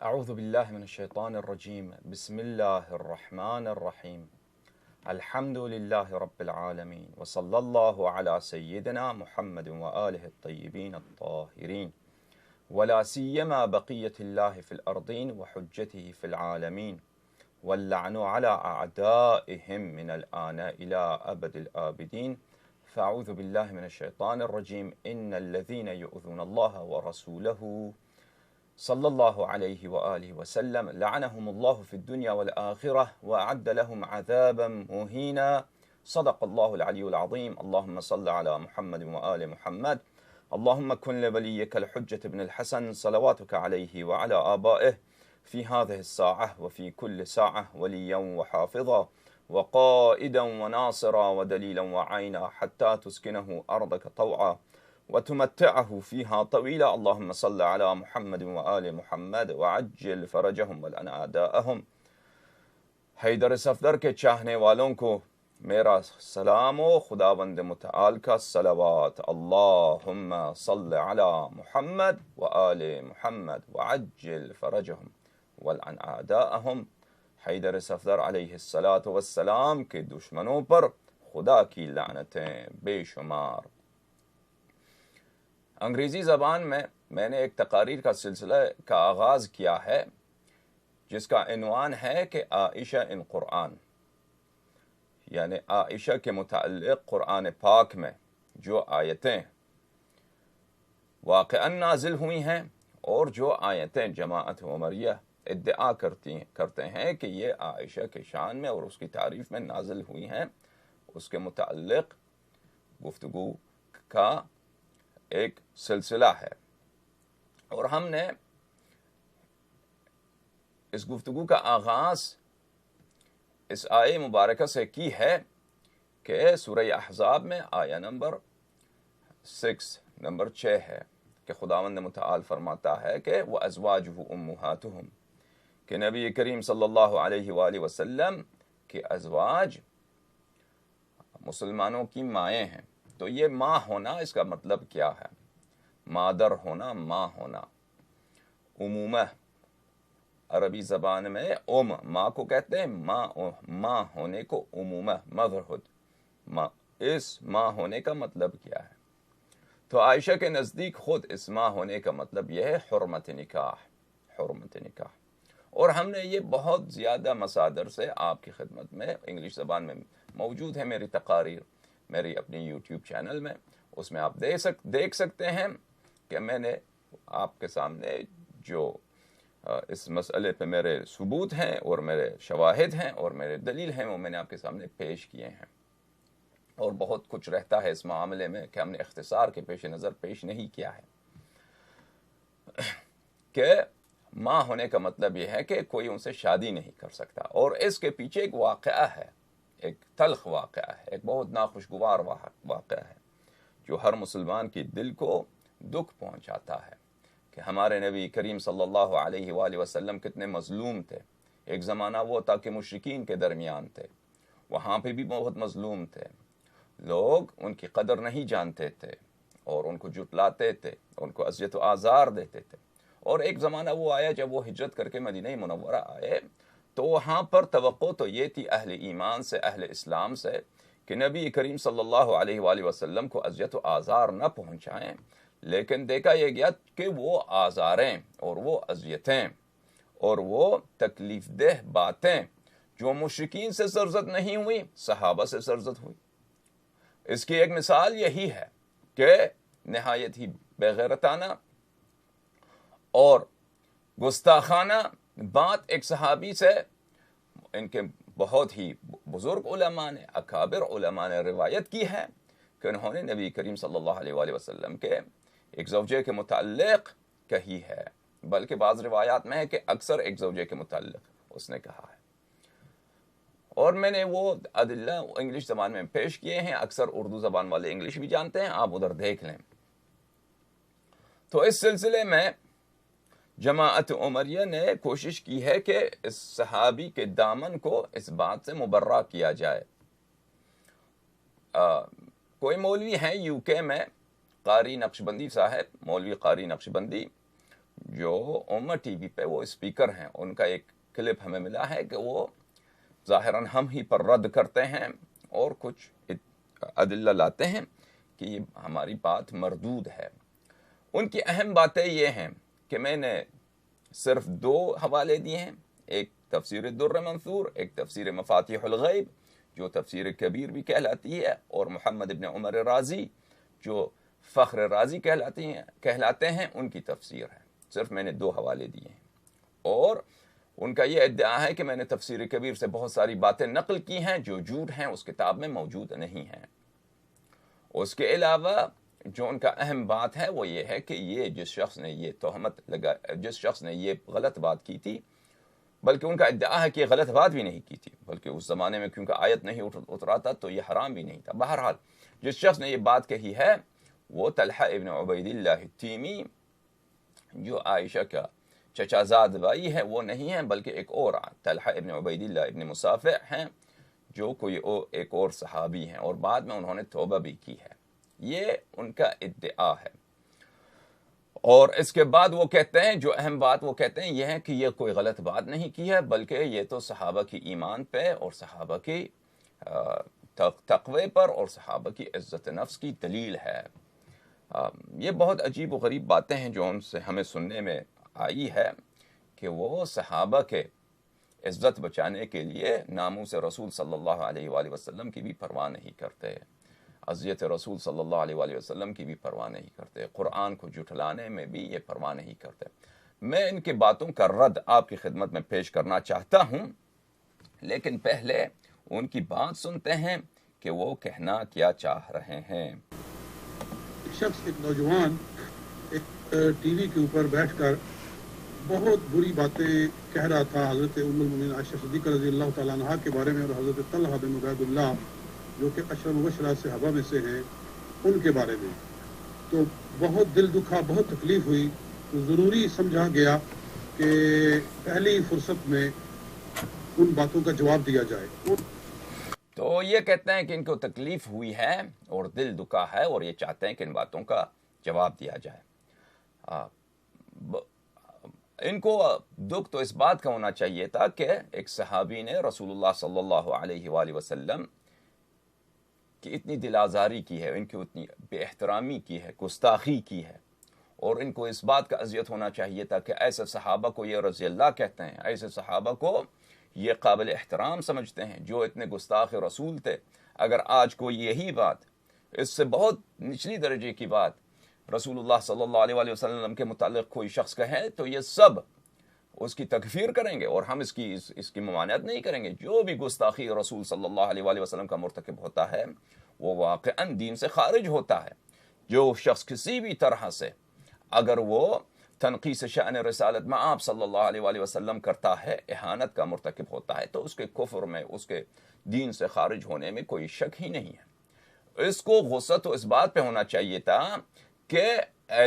أعوذ بالله من الشيطان الرجيم. بسم الله الرحمن الرحيم. الحمد لله رب العالمين، وصلى الله على سيدنا محمد وآله الطيبين الطاهرين، ولا سيما بقية الله في الأرضين وحجته في العالمين، واللعن على أعدائهم من الآن إلى أبد الآبدين. فأعوذ بالله من الشيطان الرجيم. إن الذين يؤذون الله ورسوله صلى الله عليه وآله وسلم لعنهم الله في الدنيا والآخرة وأعد لهم عذابا مهينا. صدق الله العلي العظيم. اللهم صل على محمد وآل محمد. اللهم كن لوليك الحجة بن الحسن صلواتك عليه وعلى آبائه في هذه الساعة وفي كل ساعة وليا وحافظا وقائدا وناصرا ودليلا وعينا حتى تسكنه أرضك طوعا وتمتعه فيها طويلا. اللهم صل على محمد وآل محمد وعجل فرجهم ولعن أعداءهم. حیدر صفدر کے چاہنے والوں کو میرا سلام و خداوند متعال کا صلوات. اللہم صل علی محمد وآل محمد وعجل فرجهم ولعن أعداءهم. حیدر صفدر علیہ الصلاۃ والسلام کے دشمنوں پر خدا کی لعنتیں بے شمار. انگریزی زبان میں نے ایک تقاریر کا سلسلہ کا آغاز کیا ہے جس کا عنوان ہے کہ عائشہ ان قرآن، یعنی عائشہ کے متعلق قرآن پاک میں جو آیتیں واقعاً نازل ہوئی ہیں اور جو آیتیں جماعت عمریہ ادعا کرتے ہیں کہ یہ عائشہ کے شان میں اور اس کی تعریف میں نازل ہوئی ہیں، اس کے متعلق گفتگو کا ایک سلسلہ ہے. اور ہم نے اس گفتگو کا آغاز اس آیہ مبارکہ سے کی ہے کہ سورہ احزاب میں آیہ نمبر 6 ہے کہ خداوند متعال فرماتا ہے کہ وَأَزْوَاجُهُ أُمُّهَاتُهُمْ، کہ نبی کریم صلی اللہ علیہ وآلہ وسلم کے ازواج مسلمانوں کی مائیں ہیں. تو یہ ماں ہونا اس کا مطلب کیا ہے؟ مادر ہونا، ماں ہونا. امومہ عربی زبان میں ماں کو کہتے ہیں، ماں ہونے کو امومہ، مدرہڈ. اس ماں ہونے کا مطلب کیا ہے؟ تو عائشہ کے نزدیک خود اس ماں ہونے کا مطلب یہ ہے حرمت نکاح. حرمت نکاح. اور ہم نے یہ بہت زیادہ مصادر سے آپ کی خدمت میں انگلش زبان میں موجود ہے میری تقاریر میری اپنی یوٹیوب چینل میں. اس میں آپ دیکھ سکتے ہیں کہ میں نے آپ کے سامنے جو اس مسئلے پہ میرے ثبوت ہیں اور میرے شواہد ہیں اور میرے دلیل ہیں وہ میں نے آپ کے سامنے پیش کیے ہیں. اور بہت کچھ رہتا ہے اس معاملے میں کہ ہم نے اختصار کے پیش نظر پیش نہیں کیا ہے. کہ ماں ہونے کا مطلب یہ ہے کہ کوئی ان سے شادی نہیں کر سکتا. اور اس کے پیچھے ایک واقعہ ہے، ایک تلخ واقعہ ہے، ایک بہت ناخوشگوار واقعہ ہے جو ہر مسلمان کی دل کو دکھ پہنچاتا ہے کہ ہمارے نبی کریم صلی اللہ علیہ وآلہ وسلم کتنے مظلوم تھے. ایک زمانہ وہ تھا کہ مشرکین کے درمیان تھے، وہاں پہ بھی بہت مظلوم تھے. لوگ ان کی قدر نہیں جانتے تھے اور ان کو جھٹلاتے تھے، ان کو اذیت و آزار دیتے تھے. اور ایک زمانہ وہ آیا جب وہ ہجرت کر کے مدینہ منورہ آئے تو وہاں پر توقع تو یہ تھی اہل ایمان سے، اہل اسلام سے، کہ نبی کریم صلی اللہ علیہ وآلہ وسلم کو اذیت و آزار نہ پہنچائیں. لیکن دیکھا یہ گیا کہ وہ آزاریں اور وہ اذیتیں اور وہ تکلیف دہ باتیں جو مشرکین سے سرزد نہیں ہوئی، صحابہ سے سرزد ہوئی. اس کی ایک مثال یہی ہے کہ نہایت ہی بے غیرتانہ اور گستاخانہ بات ایک صحابی سے ان کے بہت ہی بزرگ علماء نے، اکابر علماء نے روایت کی ہے کہ انہوں نے نبی کریم صلی اللہ علیہ وآلہ وسلم کے ایک زوجے کے متعلق کہی ہے. بلکہ بعض روایات میں ہے کہ اکثر ایک زوجے کے متعلق اس نے کہا ہے. اور میں نے وہ ادلہ انگلش زبان میں پیش کیے ہیں. اکثر اردو زبان والے انگلش بھی جانتے ہیں، آپ ادھر دیکھ لیں. تو اس سلسلے میں جماعت عمریہ نے کوشش کی ہے کہ اس صحابی کے دامن کو اس بات سے مبرہ کیا جائے. کوئی مولوی ہیں یو کے میں، قاری نقشبندی صاحب، مولوی قاری نقشبندی، جو امہ ٹی وی پہ وہ اسپیکر ہیں، ان کا ایک کلپ ہمیں ملا ہے کہ وہ ظاہراً ہم ہی پر رد کرتے ہیں اور کچھ ادلہ لاتے ہیں کہ یہ ہماری بات مردود ہے۔ ان کی اہم باتیں یہ ہیں کہ میں نے صرف 2 حوالے دیے ہیں، ایک تفسیر الدر منثور، ایک تفسیر مفاتیح الغیب جو تفسیر کبیر بھی کہلاتی ہے، اور محمد ابن عمر رازی جو فخر رازی کہلاتے ہیں، ان کی تفسیر ہے۔ صرف میں نے 2 حوالے دیے ہیں، اور ان کا یہ ادعا ہے کہ میں نے تفسیر کبیر سے بہت ساری باتیں نقل کی ہیں جو جھوٹ ہیں، اس کتاب میں موجود نہیں ہیں۔ اس کے علاوہ جو ان کا اہم بات ہے وہ یہ ہے کہ یہ جس شخص نے یہ تہمت جس شخص نے یہ غلط بات کی تھی، بلکہ ان کا ادعا ہے کہ یہ غلط بات بھی نہیں کی تھی، بلکہ اس زمانے میں کیونکہ آیت نہیں اترا تھا تو یہ حرام بھی نہیں تھا۔ بہرحال جس شخص نے یہ بات کہی ہے وہ طلحہ ابن عبید اللہ التیمی، جو عائشہ کا چچا زاد بھائی ہے، وہ نہیں ہے، بلکہ ایک اور طلحہ ابن عبید اللہ ابن مصافع ہیں، جو کوئی ایک اور صحابی ہیں، اور بعد میں انہوں نے توبہ بھی کی ہے۔ یہ ان کا ادعا ہے۔ اور اس کے بعد وہ کہتے ہیں، جو اہم بات وہ کہتے ہیں یہ ہے کہ یہ کوئی غلط بات نہیں کی ہے، بلکہ یہ تو صحابہ کی ایمان پہ اور صحابہ کی تقوی پر اور صحابہ کی عزت نفس کی دلیل ہے۔ یہ بہت عجیب و غریب باتیں ہیں جو ان سے ہمیں سننے میں آئی ہے کہ وہ صحابہ کے عزت بچانے کے لیے ناموس رسول صلی اللہ علیہ وآلہ وسلم کی بھی پرواہ نہیں کرتے، اذیت رسول صلی اللہ علیہ وآلہ وسلم کی بھی پرواہ نہیں کرتے، قرآن کو جھٹلانے میں بھی یہ پرواہ نہیں کرتے۔ میں ان کی باتوں کا رد آپ کی خدمت میں پیش کرنا چاہتا ہوں، لیکن پہلے ان کی بات سنتے ہیں کہ وہ کہنا کیا چاہ رہے ہیں۔ ایک نوجوان ایک ٹی وی کے اوپر بیٹھ کر بہت بری باتیں کہہ رہا تھا حضرت ام المومنین عائشہ صدیقہ رضی اللہ تعالیٰ عنہا کے بارے میں، اور حضرت طلحہ بن عبید اللہ جو کہ عشرہ مبشرہ صحابہ میں سے ہیں ان کے بارے میں۔ تو بہت دل دکھا، بہت تکلیف ہوئی، تو ضروری سمجھا گیا کہ پہلی فرصت میں ان باتوں کا جواب دیا جائے۔ تو یہ کہتے ہیں کہ ان کو تکلیف ہوئی ہے اور دل دکھا ہے، اور یہ چاہتے ہیں کہ ان باتوں کا جواب دیا جائے۔ ان کو دکھ تو اس بات کا ہونا چاہیے تھا کہ ایک صحابی نے رسول اللہ صلی اللہ علیہ وآلہ وسلم کی اتنی دل آزاری کی ہے، ان کی اتنی بے احترامی کی ہے، گستاخی کی ہے، اور ان کو اس بات کا اذیت ہونا چاہیے تھا کہ ایسے صحابہ کو یہ رضی اللہ کہتے ہیں، ایسے صحابہ کو یہ قابل احترام سمجھتے ہیں جو اتنے گستاخ رسول تھے۔ اگر آج کوئی یہی بات، اس سے بہت نچلی درجے کی بات رسول اللہ صلی اللہ علیہ وآلہ وسلم کے متعلق کوئی شخص کہے تو یہ سب اس کی تکفیر کریں گے، اور ہم اس کی ممانعت نہیں کریں گے۔ جو بھی گستاخی رسول صلی اللہ علیہ وآلہ وسلم کا مرتکب ہوتا ہے وہ واقعاً دین سے خارج ہوتا ہے۔ جو شخص کسی بھی طرح سے اگر وہ تنقیص شأن رسالت میں آپ صلی اللہ علیہ وآلہ وسلم کرتا ہے، اہانت کا مرتکب ہوتا ہے، تو اس کے کفر میں، اس کے دین سے خارج ہونے میں کوئی شک ہی نہیں ہے۔ اس کو غصہ تو اس بات پہ ہونا چاہیے تھا کہ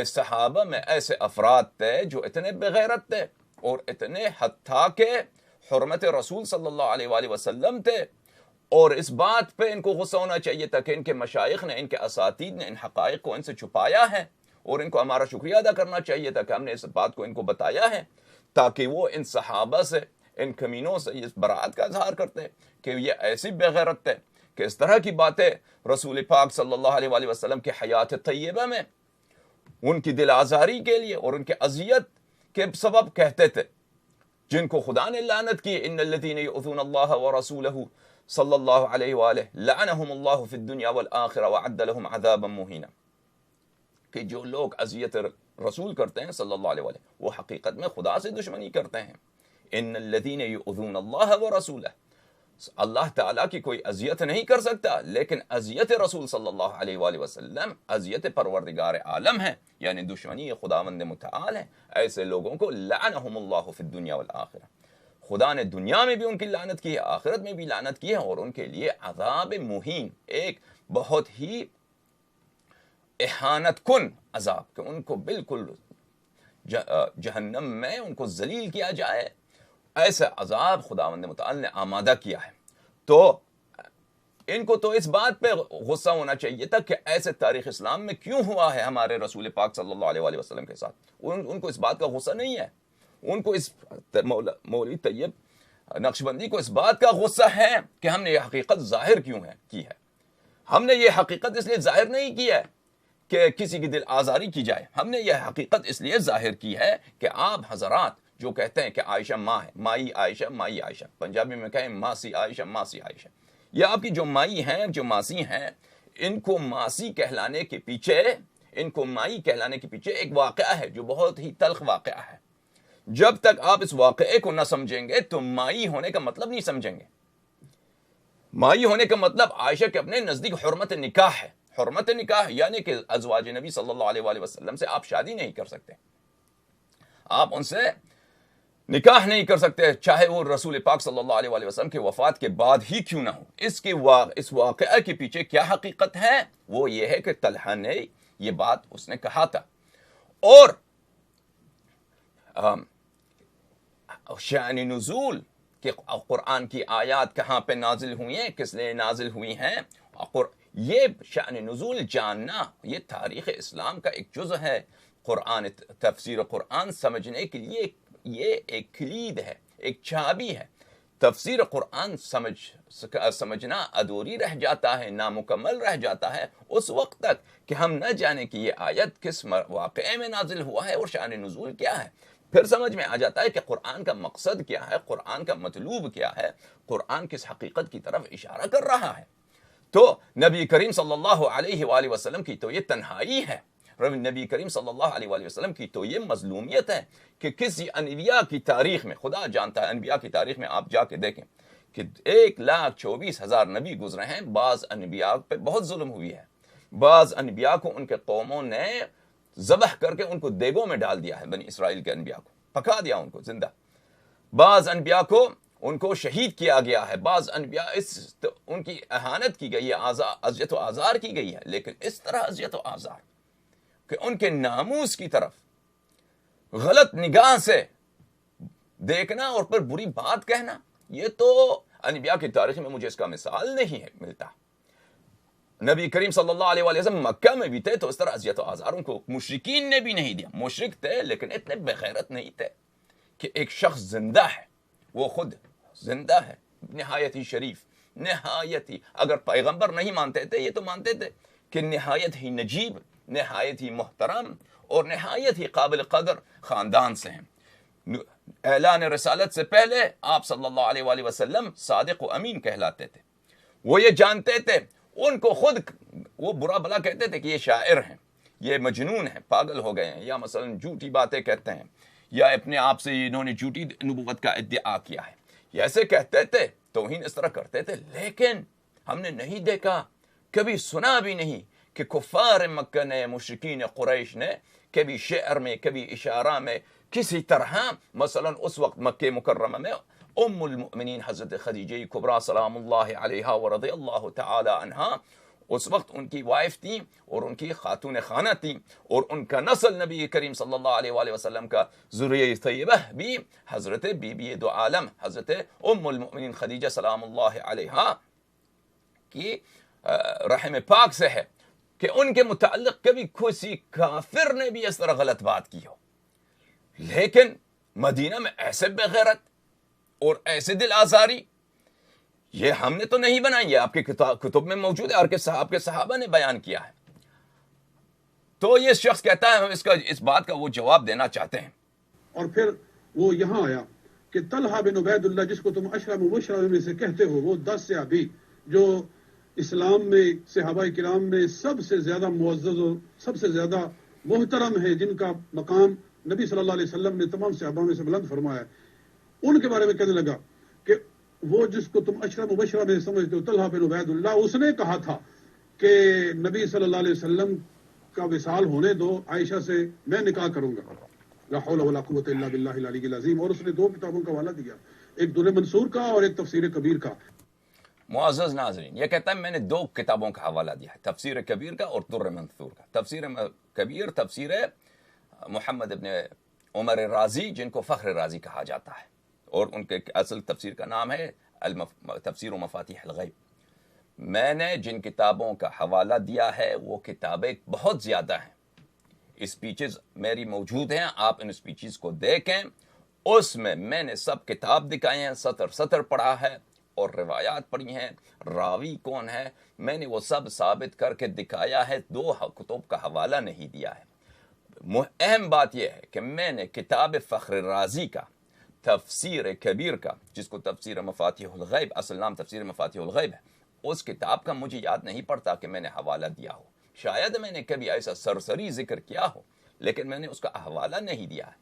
صحابہ میں ایسے افراد تھے جو اتنے بغیرت تھے اور اتنے حتیٰ کہ حرمت رسول صلی اللہ علیہ وآلہ وسلم تھے، اور اس بات پہ ان کو غصہ ہونا چاہیے تھا کہ ان کے مشائخ نے، ان کے اساتید نے ان حقائق کو ان سے چھپایا ہے، اور ان کو ہمارا شکریہ ادا کرنا چاہیے تھا کہ ہم نے اس بات کو ان کو بتایا ہے، تاکہ وہ ان صحابہ سے، ان کمینوں سے اس برات کا اظہار کرتے کہ یہ ایسی بغیرت تھے کہ اس طرح کی باتیں رسول پاک صلی اللہ علیہ وآلہ وسلم کی حیات طیبہ میں ان کی دل آزاری کے لیے اور ان کے اذیت کے سبب کہتے تھے، جن کو خدا نے لعنت کی، ان الذین یؤذون اللہ ورسولہ صلی اللہ علیہ وآلہ لعنہم اللہ فی الدنیا والآخرہ وعد لہم عذابا مہینا، کہ جو لوگ اذیت رسول کرتے ہیں صلی اللہ علیہ وآلہ وہ حقیقت میں خدا سے دشمنی کرتے ہیں۔ ان الذین یؤذون اللہ ورسولہ، اللہ تعالیٰ کی کوئی اذیت نہیں کر سکتا، لیکن اذیت رسول صلی اللہ علیہ وآلہ وسلم اذیت پروردگار عالم ہے، یعنی دشمنی خداوند متعال ہے۔ ایسے لوگوں کو لعنہم اللہ فی الدنیا والآخرہ، خدا نے دنیا میں بھی ان کی لعنت کی ہے، آخرت میں بھی لعنت کی ہے، اور ان کے لیے عذاب مہین، ایک بہت ہی احانت کن عذاب، کہ ان کو بالکل جہنم میں ان کو ذلیل کیا جائے، ایسا عذاب خداوند متعال نے آمادہ کیا ہے۔ تو ان کو تو اس بات پہ غصہ ہونا چاہیے تھا کہ ایسے تاریخ اسلام میں کیوں ہوا ہے ہمارے رسول پاک صلی اللہ علیہ وآلہ وسلم کے ساتھ. ان کو اس بات کا غصہ نہیں ہے. ان کو اس مولوی طیب نقشبندی کو اس بات کا غصہ ہے کہ ہم نے یہ حقیقت ظاہر کیوں ہے کی ہے. ہم نے یہ حقیقت اس لیے ظاہر نہیں کی ہے کہ کسی کی دل آزاری کی جائے. ہم نے یہ حقیقت اس لیے ظاہر کی ہے کہ آپ حضرات جو کہتے ہیں کہ عائشہ ماں ہے، مائی عائشہ، پنجابی میں کہیں ماسی عائشہ، یہ آپ کی جو مائی ہیں، جو ماسی ہیں، ان کو ماسی کہلانے کے پیچھے، ان کو مائی کہلانے کے پیچھے ایک واقعہ ہے جو بہت ہی تلخ واقعہ ہے. جب تک آپ اس واقعے کو نہ سمجھیں گے تو مائی ہونے کا مطلب نہیں سمجھیں گے. مائی ہونے کا مطلب عائشہ کے اپنے نزدیک حرمت نکاح ہے. حرمت نکاح یعنی کہ ازواج نبی صلی اللہ علیہ وآلہ وسلم سے آپ شادی نہیں کر سکتے، آپ ان سے نکاح نہیں کر سکتے، چاہے وہ رسول پاک صلی اللہ علیہ وآلہ وسلم کی وفات کے بعد ہی کیوں نہ ہو. اس واقعہ کے پیچھے کیا حقیقت ہے؟ وہ یہ ہے کہ طلحہ نے یہ بات اس نے کہا تھا. اور شأن نزول کہ قرآن کی آیات کہاں پہ نازل ہوئی ہیں، کس لیے نازل ہوئی ہیں، یہ شأن نزول جاننا یہ تاریخ اسلام کا ایک جزء ہے. قرآن، تفسیر قرآن سمجھنے کے لیے یہ ایک کلید ہے، ایک چابی ہے. تفسیر قرآن سمجھنا ادھوری رہ جاتا ہے، نامکمل رہ جاتا ہے اس وقت تک کہ ہم نہ جانیں کہ یہ آیت کس واقعے میں نازل ہوا ہے اور شأن نزول کیا ہے. پھر سمجھ میں آ جاتا ہے کہ قرآن کا مقصد کیا ہے، قرآن کا مطلوب کیا ہے، قرآن کس حقیقت کی طرف اشارہ کر رہا ہے. تو نبی کریم صلی اللہ علیہ وآلہ وسلم کی تو یہ تنہائی ہے، نبی کریم صلی اللہ علیہ وآلہ وسلم کی تو یہ مظلومیت ہے کہ کسی انبیاء کی تاریخ میں، خدا جانتا ہے انبیاء کی تاریخ میں آپ جا کے دیکھیں کہ 1,24,000 نبی گزرے ہیں. بعض انبیاء پہ بہت ظلم ہوئی ہے، بعض انبیاء کو ان کے قوموں نے ذبح کر کے ان کو دیگوں میں ڈال دیا ہے، بنی اسرائیل کے انبیاء کو پکا دیا ان کو زندہ. بعض انبیاء کو ان کو شہید کیا گیا ہے، بعض انبیاء ان کی اہانت کی گئی ہے، اذیت و آزار کی گئی ہے. لیکن اس طرح اذیت و آزار کہ ان کے ناموس کی طرف غلط نگاہ سے دیکھنا اور پر بری بات کہنا، یہ تو انبیاء کی تاریخ میں مجھے اس کا مثال نہیں ہے ملتا. نبی کریم صلی اللہ علیہ وآلہ وسلم مکہ میں بھی تھے تو اس طرح اذیت و آزار ان کو مشرکین نے بھی نہیں دیا. مشرک تھے لیکن اتنے بغیرت نہیں تھے کہ ایک شخص زندہ ہے، وہ خود زندہ ہے، نہایت ہی شریف، نہایت ہی، اگر پیغمبر نہیں مانتے تھے یہ تو مانتے تھے کہ نہایت ہی نجیب، نہایت ہی محترم اور نہایت ہی قابل قدر خاندان سے ہیں. اعلان رسالت سے پہلے آپ صلی اللہ علیہ وآلہ وسلم صادق و امین کہلاتے تھے. وہ یہ جانتے تھے، ان کو خود وہ برا بلا کہتے تھے کہ یہ شاعر ہیں، یہ مجنون ہیں، پاگل ہو گئے ہیں، یا مثلا جھوٹی باتیں کہتے ہیں، یا اپنے آپ سے انہوں نے جھوٹی نبوت کا ادعا کیا ہے. یہ ایسے کہتے تھے، توہین اس طرح کرتے تھے. لیکن ہم نے نہیں دیکھا، کبھی سنا بھی نہیں کہ کفار مکہ نے، مشرکین قریش نے کبھی شعر میں، کبھی اشارہ میں کسی طرح، مثلا اس وقت مکہ مکرمہ میں ام المؤمنین حضرت خدیجہ کبریٰ سلام اللہ علیہا ورضی اللہ تعالی عنہا اس وقت ان کی وائف تھیں اور ان کی خاتون خانہ تھیں، اور ان کا نسل نبی کریم صلی اللہ علیہ وآلہ وسلم کا ذریہ طیبہ بھی حضرت بی بی دو عالم حضرت ام المؤمنین خدیجہ سلام اللہ علیہا کی رحم پاک سے ہے کہ ان کے متعلق کبھی کسی کافر نے بھی اس طرح غلط بات کی ہو. لیکن مدینہ میں ایسے بغیرت اور ایسے دل آزاری یہ ہم نے تو نہیں بنائی، یہ آپ کے کتب میں موجود ہے اور آپ کے صحابہ نے بیان کیا ہے. تو یہ شخص کہتا ہے ہم اس بات کا وہ جواب دینا چاہتے ہیں. اور پھر وہ یہاں آیا کہ طلحہ بن عبید اللہ جس کو تم عشرہ مبشرہ میں سے کہتے ہو، وہ 10 صحابی جو اسلام میں صحابہ کرام میں سب سے زیادہ معزز اور سب سے زیادہ محترم ہے، جن کا مقام نبی صلی اللہ علیہ وسلم نے تمام صحابہ میں سے بلند فرمایا، ان کے بارے میں کہنے لگا کہ وہ جس کو تم عشرہ مبشرہ میں سمجھتے ہو طلحہ بن عبید اللہ، اس نے کہا تھا کہ نبی صلی اللہ علیہ وسلم کا وصال ہونے دو، عائشہ سے میں نکاح کروں گا، لا حول ولا قوت الا باللہ العلی العظیم. اور اس نے 2 کتابوں کا حوالہ دیا، ایک در منصور کا اور ایک تفسیر کبیر کا. معزز ناظرین، یہ کہتا ہے میں نے 2 کتابوں کا حوالہ دیا ہے، تفسیر کبیر کا اور در منصور کا. تفسیر کبیر تفسیر محمد ابن عمر رازی، جن کو فخر رازی کہا جاتا ہے، اور ان کے اصل تفسیر کا نام ہے تفسیر و مفاتیح الغیب. میں نے جن کتابوں کا حوالہ دیا ہے وہ کتابیں بہت زیادہ ہیں. اسپیچز میری موجود ہیں, آپ ان اسپیچز کو دیکھیں. اس میں نے سب کتاب دکھائے ہیں, سطر سطر پڑھا ہے اور روایات پڑھی ہیں, راوی کون ہے میں نے وہ سب ثابت کر کے دکھایا ہے. 2 کتب کا حوالہ نہیں دیا ہے. اہم بات یہ ہے کہ میں نے کتاب فخر رازی کا تفسیر کبیر کا, جس کو تفسیر مفاتیح الغیب, اصل نام تفسیر مفاتیح الغیب ہے, اس کتاب کا مجھے یاد نہیں پڑتا کہ میں نے حوالہ دیا ہو. شاید میں نے کبھی ایسا سرسری ذکر کیا ہو, لیکن میں نے اس کا حوالہ نہیں دیا ہے.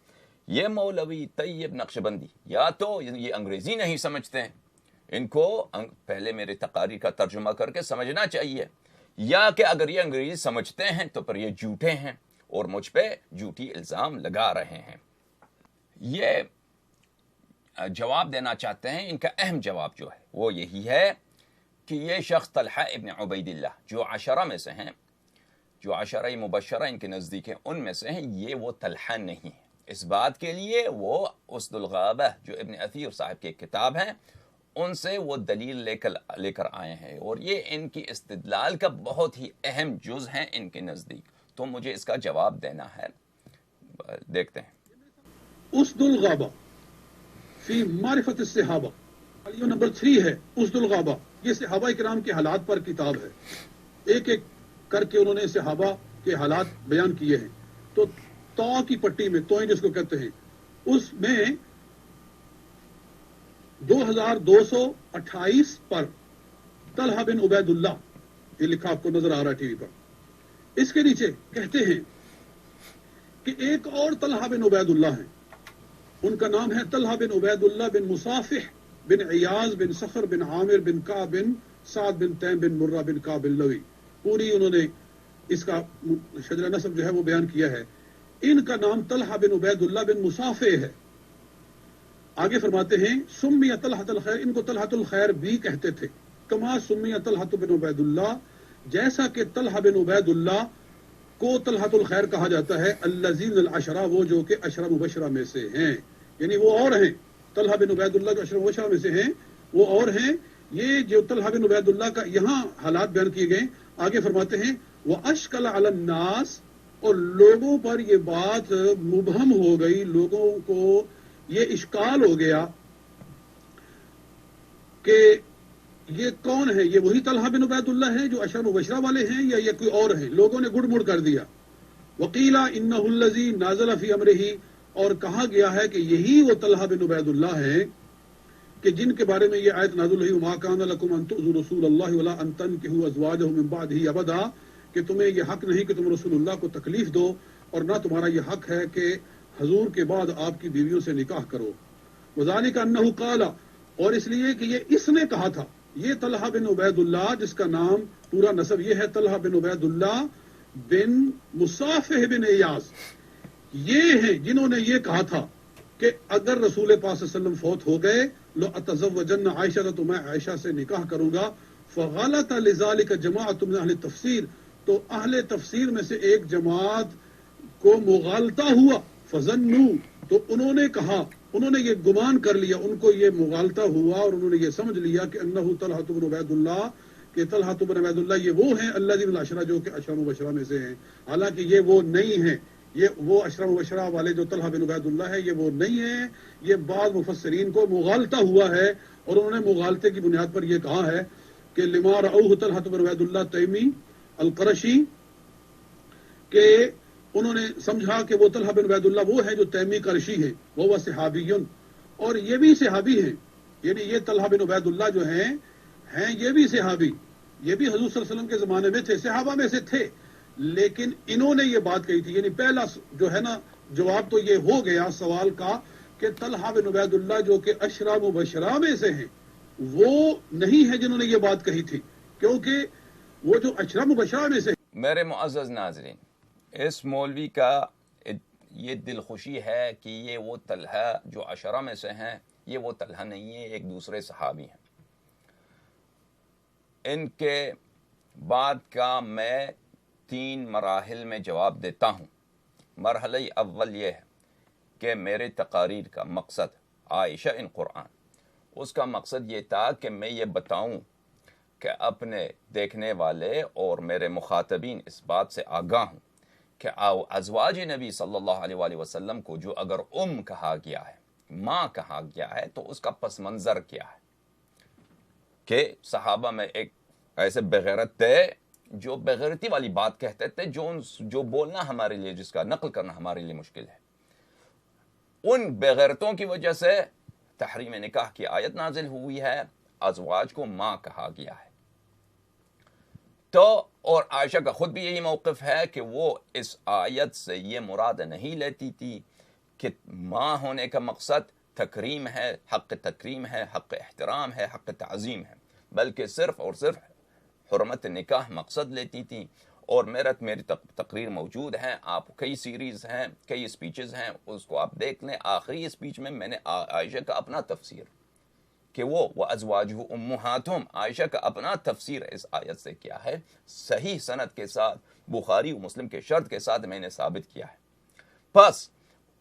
یہ مولوی طیب نقشبندی یا تو یہ انگریزی نہیں سمجھتے ہیں, ان کو پہلے میرے تقاریر کا ترجمہ کر کے سمجھنا چاہیے, یا کہ اگر یہ انگریزی سمجھتے ہیں تو پھر یہ جھوٹے ہیں اور مجھ پہ جھوٹی الزام لگا رہے ہیں. یہ جواب دینا چاہتے ہیں. ان کا اہم جواب جو ہے وہ یہی ہے کہ یہ شخص طلحہ ابن عبید اللہ جو عشرہ میں سے ہیں, جو عشرہ مبشرہ ان کے نزدیک ہیں, ان میں سے ہیں, یہ وہ طلحہ نہیں ہے. اس بات کے لیے وہ اسد الغابہ جو ابن اثیر صاحب کی کتاب ہیں ان سے وہ دلیل لے کر آئے ہیں, اور یہ ان کی استدلال کا بہت ہی اہم جز ہیں ان کے نزدیک. تو مجھے اس کا جواب دینا ہے. دیکھتے ہیں. اسد الغابہ فی معرفت الصحابہ, نمبر 3 ہے اسد الغابہ. یہ صحابہ کرام کے حالات پر کتاب ہے, ایک ایک کر کے انہوں نے صحابہ کے حالات بیان کیے ہیں. تو تو کی پٹی میں, توئیں جس کو کہتے ہیں, اس میں 2228 پر طلحہ بن عبید اللہ, یہ لکھا آپ کو نظر آ رہا ہے ٹی وی پر. اس کے نیچے کہتے ہیں کہ ایک اور طلحہ بن عبید اللہ ہیں, ان کا نام ہے طلحہ بن عبید اللہ بن مصافح بن عیاض بن صخر بن عامر بن کعب بن سعد بن تیم بن مرہ بن کعب اللوی. پوری انہوں نے اس کا شجرہ نسب جو ہے وہ بیان کیا ہے. ان کا نام طلحہ بن عبید اللہ بن مصافح ہے. آگے فرماتے ہیں سمی طلحۃ الخیر, ان کو طلحۃ الخیر بھی کہتے تھے. کما سمی طلحۃ بن عبید اللہ, جیسا کہ طلحہ بن عبید اللہ کو طلحۃ الخیر کہا جاتا ہے. الذین العشرہ, وہ جو کہ عشرہ مبشرہ میں سے ہیں, یعنی وہ اور ہیں. طلحہ بن عبید اللہ جو عشرہ مبشرہ میں سے ہیں وہ اور ہیں. یہ جو طلحہ بن عبید اللہ کا یہاں حالات بیان کیے گئے. آگے فرماتے ہیں وَأَشْكَلَ عَلَى النَّاسِ, اور لوگوں پر یہ بات مبہم ہو گئی, لوگوں کو یہ اشکال ہو گیا کہ یہ کون ہے, یہ وہی طلحہ بن عبید اللہ ہے جو عشرہ مبشرہ والے ہیں یا یہ کوئی اور ہیں. لوگوں نے گڑ مڑ کر دیا. وقیلا انہ الذی نازل فی امرہ, اور کہا گیا ہے کہ یہی وہ طلحہ بن عبید اللہ ہے کہ جن کے بارے میں یہ آیت نازل ہوئی وما کان لکم ان تؤذوا رسول اللہ ولا ان تنکحوا ازواجہ من بعدہ ابدا, کہ تمہیں یہ حق نہیں کہ تم رسول اللہ کو تکلیف دو, اور نہ تمہارا یہ حق ہے کہ حضور کے بعد آپ کی بیویوں سے نکاح کرو. وذالک انہ قال, اور اس لیے کہ یہ اس نے کہا تھا, یہ طلحہ بن عبید اللہ جس کا نام پورا نسب یہ ہے طلحہ بن عبید اللہ بن مصافح بن عیاض, یہ ہیں جنہوں نے یہ کہا تھا کہ اگر رسول پاک صلی اللہ علیہ وسلم فوت ہو گئے لو اتزوجن عائشہ, تو میں عائشہ سے نکاح کروں گا. فغلط لذالک جماعت من اہل تفسیر, تو اہل تفسیر میں سے ایک جماعت کو مغالطہ ہوا. فظنوا, تو انہوں نے کہا, انہوں نے یہ گمان کر لیا, ان کو یہ مغالطہ ہوا اور انہوں نے یہ سمجھ لیا کہ انہ طلحہ بن عبید اللہ, کہ طلحہ بن عبید اللہ یہ وہ ہیں الذین العشرہ جو کہ عشرہ مبشرہ میں سے ہیں. حالانکہ یہ وہ نہیں ہیں, یہ وہ عشرہ مبشرہ والے جو طلحہ بن عبید اللہ ہے یہ وہ نہیں ہیں. یہ بعض مفسرین کو مغالطہ ہوا ہے, اور انہوں نے مغالطے کی بنیاد پر یہ کہا ہے کہ لما رأوہ طلحہ بن عبید اللہ تیمی القرشی, کہ انہوں نے سمجھا کہ وہ طلحہ بن عبید اللہ وہ ہے جو تیمی قرشی ہے. وہ صحابیون, اور یہ بھی صحابی ہیں, یعنی یہ طلحہ بن عبید اللہ جو ہیں یہ بھی صحابی, یہ بھی حضور صلی اللہ علیہ وسلم کے زمانے میں تھے, صحابہ میں سے تھے. لیکن انہوں نے یہ بات کہی تھی, یعنی پہلا جو ہے نا جواب تو یہ ہو گیا سوال کا کہ طلحہ بن عبید اللہ جو کہ عشرہ مبشرہ میں سے ہیں وہ نہیں ہے جنہوں نے یہ بات کہی تھی, کیونکہ وہ جو عشرہ مبشرہ میں سے. میرے معزز ناظرین, اس مولوی کا یہ دل خوشی ہے کہ یہ وہ طلحہ جو عشرہ میں سے ہیں یہ وہ طلحہ نہیں ہے, ایک دوسرے صحابی ہیں. ان کے بعد کا میں 3 مراحل میں جواب دیتا ہوں. مرحلہ اول یہ ہے کہ میرے تقاریر کا مقصد عائشہ ان قرآن, اس کا مقصد یہ تھا کہ میں یہ بتاؤں کہ اپنے دیکھنے والے اور میرے مخاطبین اس بات سے آگاہ ہوں کہ ازواج نبی صلی اللہ علیہ وآلہ وسلم کو جو اگر کہا گیا ہے، ماں کہا گیا ہے، تو اس کا پس منظر کیا ہے کہ صحابہ میں ایک ایسے بغیرت تھے جو بغیرتی والی بات کہتے تھے، جو بولنا ہمارے لیے، جس کا نقل کرنا ہمارے لیے مشکل ہے. ان بغیرتوں کی وجہ سے تحریم نکاح کی آیت نازل ہوئی ہے، ازواج کو ماں کہا گیا ہے. تو اور عائشہ کا خود بھی یہی موقف ہے کہ وہ اس آیت سے یہ مراد نہیں لیتی تھی کہ ماں ہونے کا مقصد تکریم ہے، حق تکریم ہے، حق احترام ہے، حق تعظیم ہے، بلکہ صرف اور صرف حرمت نکاح مقصد لیتی تھی. اور میری تقریر موجود ہے، آپ کئی سیریز ہیں، کئی اسپیچز ہیں، اس کو آپ دیکھ لیں. آخری اسپیچ میں میں نے عائشہ کا اپنا تفسیر کہ وہ ازواجہ امہاتہم، عائشہ کا اپنا تفسیر اس آیت سے کیا ہے، صحیح سند کے ساتھ، بخاری و مسلم کے شرط کے ساتھ میں نے ثابت کیا ہے. پس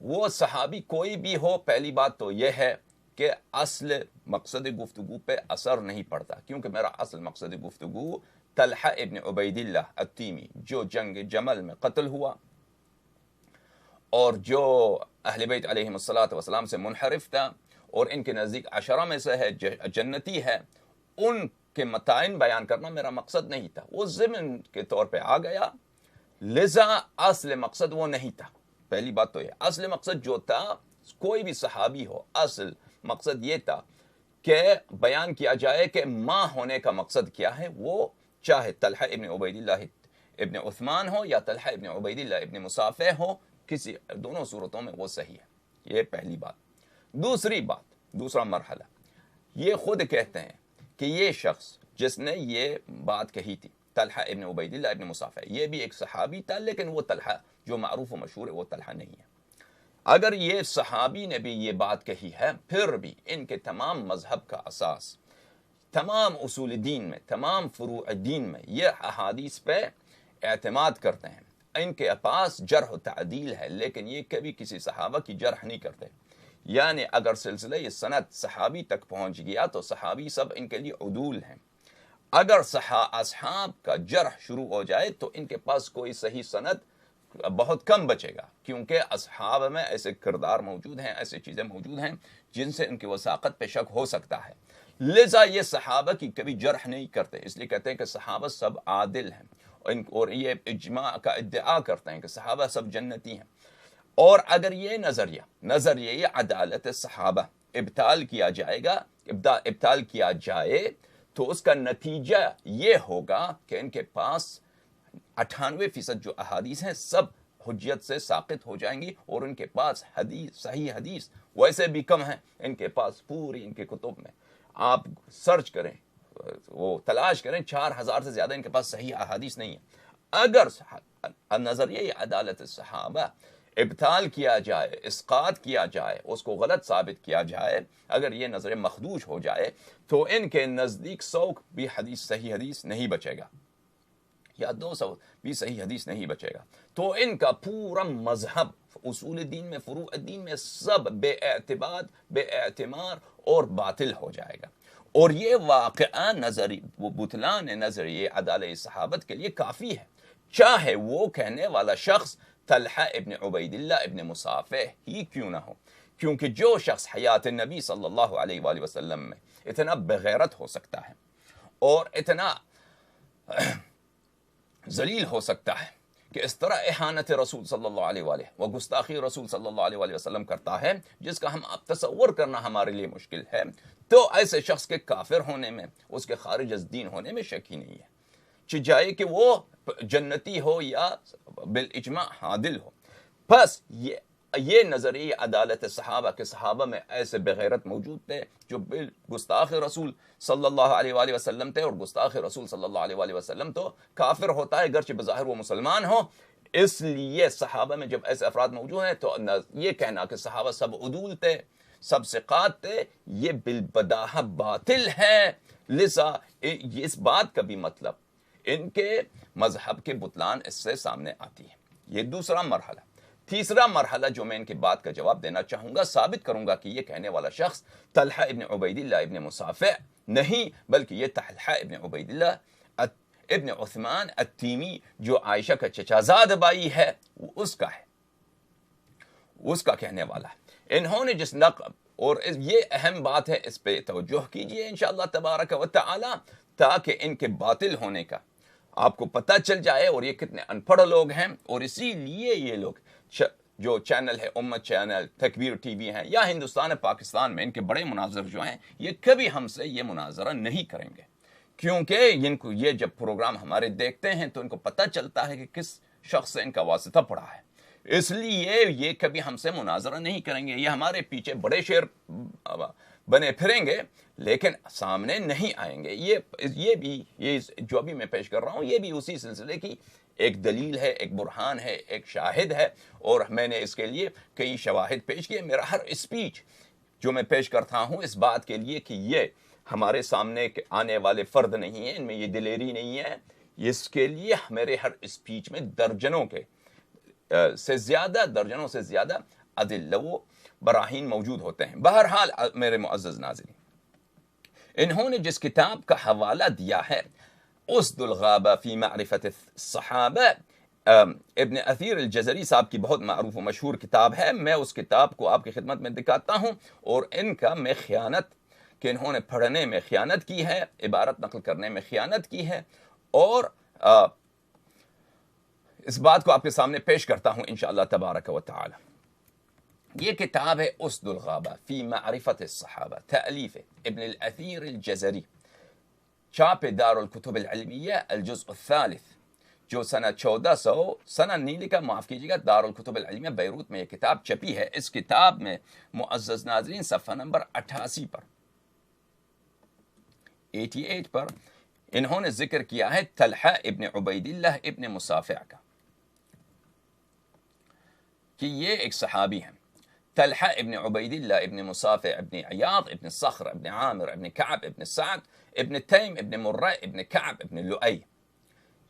وہ صحابی کوئی بھی ہو، پہلی بات تو یہ ہے کہ اصل مقصد گفتگو پہ اثر نہیں پڑتا، کیونکہ میرا اصل مقصد گفتگو طلحہ ابن عبید اللہ التیمی جو جنگ جمل میں قتل ہوا اور جو اہل بیت علیہم السلام سے منحرف تھا اور ان کے نزدیک عشرہ میں سے ہے، جنتی ہے، ان کے متائن بیان کرنا میرا مقصد نہیں تھا. وہ ضمن کے طور پہ آ گیا، لذا اصل مقصد وہ نہیں تھا. پہلی بات تو یہ، اصل مقصد جو تھا، کوئی بھی صحابی ہو، اصل مقصد یہ تھا کہ بیان کیا جائے کہ ماں ہونے کا مقصد کیا ہے. وہ چاہے طلحہ ابن عبید اللہ ابن عثمان ہو یا طلحہ ابن عبید اللہ ابن مصافح ہو، کسی دونوں صورتوں میں وہ صحیح ہے. یہ پہلی بات. دوسری بات، دوسرا مرحلہ، یہ خود کہتے ہیں کہ یہ شخص جس نے یہ بات کہی تھی، طلحہ ابن عبید اللہ ابن مصافح، یہ بھی ایک صحابی تھا، لیکن وہ طلحہ جو معروف و مشہور ہے وہ طلحہ نہیں ہے. اگر یہ صحابی نے بھی یہ بات کہی ہے، پھر بھی ان کے تمام مذہب کا اساس، تمام اصول دین میں، تمام فروع دین میں یہ احادیث پہ اعتماد کرتے ہیں. ان کے پاس جرح و تعدیل ہے، لیکن یہ کبھی کسی صحابہ کی جرح نہیں کرتے. یعنی اگر سلسلہ یہ سند صحابی تک پہنچ گیا تو صحابی سب ان کے لیے عدول ہیں. اگر اصحاب کا جرح شروع ہو جائے تو ان کے پاس کوئی صحیح سند بہت کم بچے گا، کیونکہ اصحاب میں ایسے کردار موجود ہیں، ایسے چیزیں موجود ہیں جن سے ان کی وثاقت پہ شک ہو سکتا ہے. لذا یہ صحابہ کی کبھی جرح نہیں کرتے، اس لیے کہتے ہیں کہ صحابہ سب عادل ہیں، اور یہ اجماع کا ادعا کرتے ہیں کہ صحابہ سب جنتی ہیں. اور اگر یہ نظریہ یہ عدالت صحابہ ابطال کیا جائے تو اس کا نتیجہ یہ ہوگا کہ ان کے پاس 98% جو احادیث ہیں سب حجت سے ساقط ہو جائیں گی، اور ان کے پاس صحیح حدیث ویسے بھی کم ہیں. ان کے پاس پوری ان کے کتب میں آپ سرچ کریں، وہ تلاش کریں، 4000 سے زیادہ ان کے پاس صحیح احادیث نہیں ہیں. اگر نظریہ عدالت صحابہ ابطال کیا جائے، اسقاط کیا جائے، اس کو غلط ثابت کیا جائے، اگر یہ نظر مخدوش ہو جائے تو ان کے نزدیک 100 بھی صحیح حدیث نہیں بچے گا، یا 200 بھی صحیح حدیث نہیں بچے گا. تو ان کا پورا مذہب، اصول دین میں، فروع دین میں، سب بے اعتبار اور باطل ہو جائے گا. اور یہ واقعہ بطلان نظریہ عدالت صحابت کے لیے کافی ہے، چاہے وہ کہنے والا شخص طلحہ ابن عبید اللہ ابن مصافح ہی کیوں نہ ہو. کیونکہ جو شخص حیات نبی صلی اللہ علیہ وآلہ وسلم میں اتنا بغیرت ہو سکتا ہے اور اتنا ذلیل ہو سکتا ہے کہ اس طرح احانت رسول صلی اللہ علیہ وآلہ و گستاخی رسول صلی اللہ علیہ وآلہ وسلم کرتا ہے جس کا ہم تصور کرنا ہمارے لیے مشکل ہے، تو ایسے شخص کے کافر ہونے میں، اس کے خارج از دین ہونے میں شک ہی نہیں ہے، چاہے کہ وہ جنتی ہو یا بالاجماع عادل ہو. بس یہ نظریہ عدالت صحابہ کے صحابہ میں ایسے بغیرت موجود تھے جو گستاخ رسول صلی اللہ علیہ وآلہ وسلم تھے، اور گستاخ رسول صلی اللہ علیہ وآلہ وسلم تو کافر ہوتا ہے گرچہ بظاہر وہ مسلمان ہو. اس لیے صحابہ میں جب ایسے افراد موجود ہیں تو یہ کہنا کہ صحابہ سب عدول تھے، سب ثقات تھے، یہ بالبداہہ باطل ہے. لذا اس بات کا بھی مطلب ان کے مذہب کے بطلان اس سے سامنے آتی ہے. یہ دوسرا مرحلہ. تیسرا مرحلہ جو میں ان کی بات کا جواب دینا چاہوں گا، ثابت کروں گا کہ یہ کہنے والا شخص طلحہ ابن عبید اللہ ابن مصافع نہیں، بلکہ یہ طلحہ ابن عبید اللہ ابن عثمان التیمی جو عائشہ کا چچازاد بھائی ہے اس کا ہے، اس کا کہنے والا ہے۔ انہوں نے جس نقل، اور یہ اہم بات ہے، اس پہ توجہ کیجئے انشاءاللہ تبارک و تعالی، تاکہ ان کے باطل ہونے کا آپ کو پتہ چل جائے اور یہ کتنے ان پڑھ لوگ ہیں۔ اور اسی لیے یہ لوگ جو چینل ہے، امت چینل، تکبیر ٹی وی ہیں، یا ہندوستان پاکستان میں ان کے بڑے مناظر جو ہیں، یہ کبھی ہم سے یہ مناظرہ نہیں کریں گے، کیونکہ ان کو یہ جب پروگرام ہمارے دیکھتے ہیں تو ان کو پتہ چلتا ہے کہ کس شخص سے ان کا واسطہ پڑا ہے، اس لیے یہ کبھی ہم سے مناظرہ نہیں کریں گے۔ یہ ہمارے پیچھے بڑے شیر بنے پھریں گے لیکن سامنے نہیں آئیں گے۔ یہ جو بھی میں پیش کر رہا ہوں یہ بھی اسی سلسلے کی ایک دلیل ہے، ایک برہان ہے، ایک شاہد ہے، اور میں نے اس کے لیے کئی شواہد پیش کیے۔ میرا ہر اسپیچ جو میں پیش کرتا ہوں اس بات کے لیے کہ یہ ہمارے سامنے آنے والے فرد نہیں ہیں، ان میں یہ دلیری نہیں ہے، اس کے لیے میرے ہر اسپیچ میں درجنوں سے زیادہ ادلہ و براہین موجود ہوتے ہیں۔ بہرحال میرے معزز ناظرین، انہوں نے جس کتاب کا حوالہ دیا ہے اسد الغابہ فی معرفت الصحابہ، ابن اثیر الجزری صاحب کی بہت معروف و مشہور کتاب ہے، میں اس کتاب کو آپ کی خدمت میں دکھاتا ہوں، اور ان کا میں خیانت کہ انہوں نے پڑھنے میں خیانت کی ہے، عبارت نقل کرنے میں خیانت کی ہے، اور اس بات کو آپ کے سامنے پیش کرتا ہوں انشاءاللہ تبارک و تعالی۔ یہ کتاب ہے اسد الغابہ فی معرفت الصحابہ، تألیف ابن الاثیر الجزری، چاپ دار الکتب العلمیہ الجزء الثالث، جو سنہ 1400 سنہ نہیں لکھا، معاف کیجیے گا، دار الکتب العلمیہ بیروت میں یہ کتاب چھپی ہے۔ اس کتاب میں معزز ناظرین صفحہ نمبر 88 پر 88 پر انہوں نے ذکر کیا ہے طلحہ ابن عبید اللہ ابن مصافع کا، کہ یہ ایک صحابی ہیں، طلحہ ابن عبید اللہ ابن مصافع ابن عیاض ابن صخر ابن عامر ابن کعب ابن سعد ابن تیم ابن مرہ ابن کعب ابن لؤی،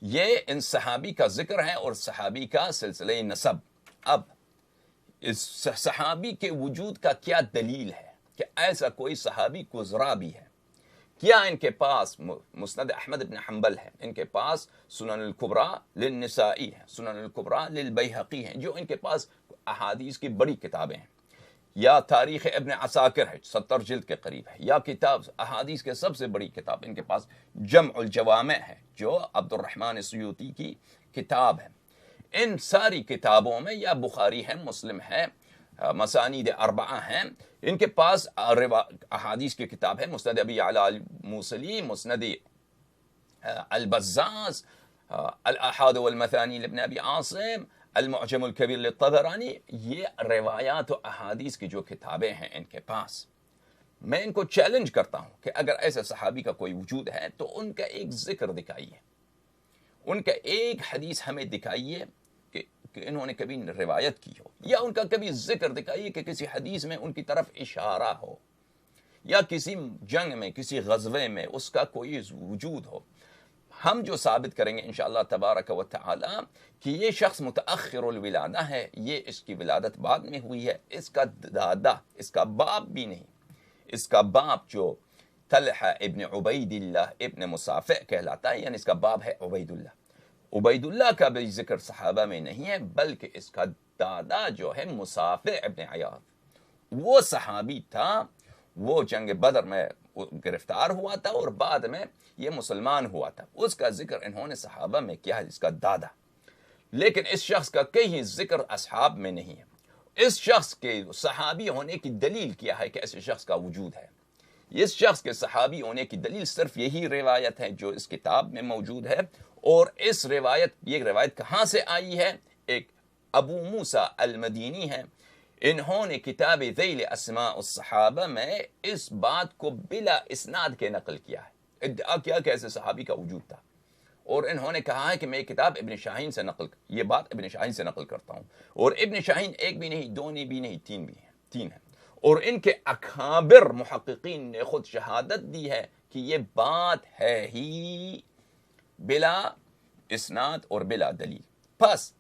یہ ان صحابی کا ذکر ہے اور صحابی کا سلسلہ نسب۔ اب اس صحابی کے وجود کا کیا دلیل ہے کہ ایسا کوئی صحابی گزرا بھی ہے؟ کیا ان کے پاس مسند احمد بن حنبل ہے، ان کے پاس سنن الکبریٰ للنسائی ہے، سنن الکبریٰ للبیہقی ہیں، جو ان کے پاس احادیث کی بڑی کتابیں ہیں، یا تاریخ ابن عساکر ہے 70 جلد کے قریب ہے، یا کتاب احادیث کے سب سے بڑی کتاب ان کے پاس جمع الجوامع ہے جو عبد الرحمن السیوطی کی کتاب ہے۔ ان ساری کتابوں میں یا بخاری ہے، مسلم ہے، مسانید اربعہ ہیں، ان کے پاس احادیث کی کتاب ہے، مسند ابی یعلی الموصلی، مسند البزاز، الاحاد والمثانی لابن ابی عاصم، المعجم الکبیر للطبرانی، یہ روایات و احادیث کی جو کتابیں ہیں ان کے پاس۔ میں ان کو چیلنج کرتا ہوں کہ اگر ایسے صحابی کا کوئی وجود ہے تو ان کا ایک ذکر دکھائیے، ان کا ایک حدیث ہمیں دکھائیے کہ انہوں نے کبھی روایت کی ہو، یا ان کا کبھی ذکر دکھائیے کہ کسی حدیث میں ان کی طرف اشارہ ہو، یا کسی جنگ میں، کسی غزوے میں اس کا کوئی وجود ہو۔ ہم جو ثابت کریں گے انشاءاللہ تبارک و تعالی کہ یہ شخص متأخر الولادہ ہے، یہ اس کی ولادت بعد میں ہوئی ہے، اس کا دادا، اس کا باپ بھی نہیں، اس کا باپ جو طلحہ ابن عبید اللہ ابن مصافع کہلاتا ہے، یعنی اس کا باپ ہے عبید اللہ۔ عبید اللہ کا بھی ذکر صحابہ میں نہیں ہے، بلکہ اس کا دادا جو ہے مصافع ابن عیاض، وہ صحابی تھا، وہ جنگ بدر میں گرفتار ہوا تھا اور بعد میں یہ مسلمان ہوا تھا، اس کا ذکر انہوں نے صحابہ میں کیا ہے، اس کا دادا۔ لیکن اس شخص کا کہیں ذکر اصحاب میں نہیں ہے۔ اس شخص کے صحابی ہونے کی دلیل کیا ہے کہ ایسے شخص کا وجود ہے؟ اس شخص کے صحابی ہونے کی دلیل صرف یہی روایت ہے جو اس کتاب میں موجود ہے، اور اس یہ روایت کہاں سے آئی ہے؟ ایک ابو موسیٰ المدینی ہے، انہوں نے کتاب ذیل اسماء الصحابہ میں اس بات کو بلا اسناد کے نقل کیا ہے، ادعا کیا کہ ایسے صحابی کا وجود تھا، اور انہوں نے کہا ہے کہ میں یہ کتاب ابن شاہین سے یہ بات ابن شاہین سے نقل کرتا ہوں، اور ابن شاہین ایک بھی نہیں، دو بھی نہیں، تین ہیں، اور ان کے اکابر محققین نے خود شہادت دی ہے کہ یہ بات ہے ہی بلا اسناد اور بلا دلیل۔ پس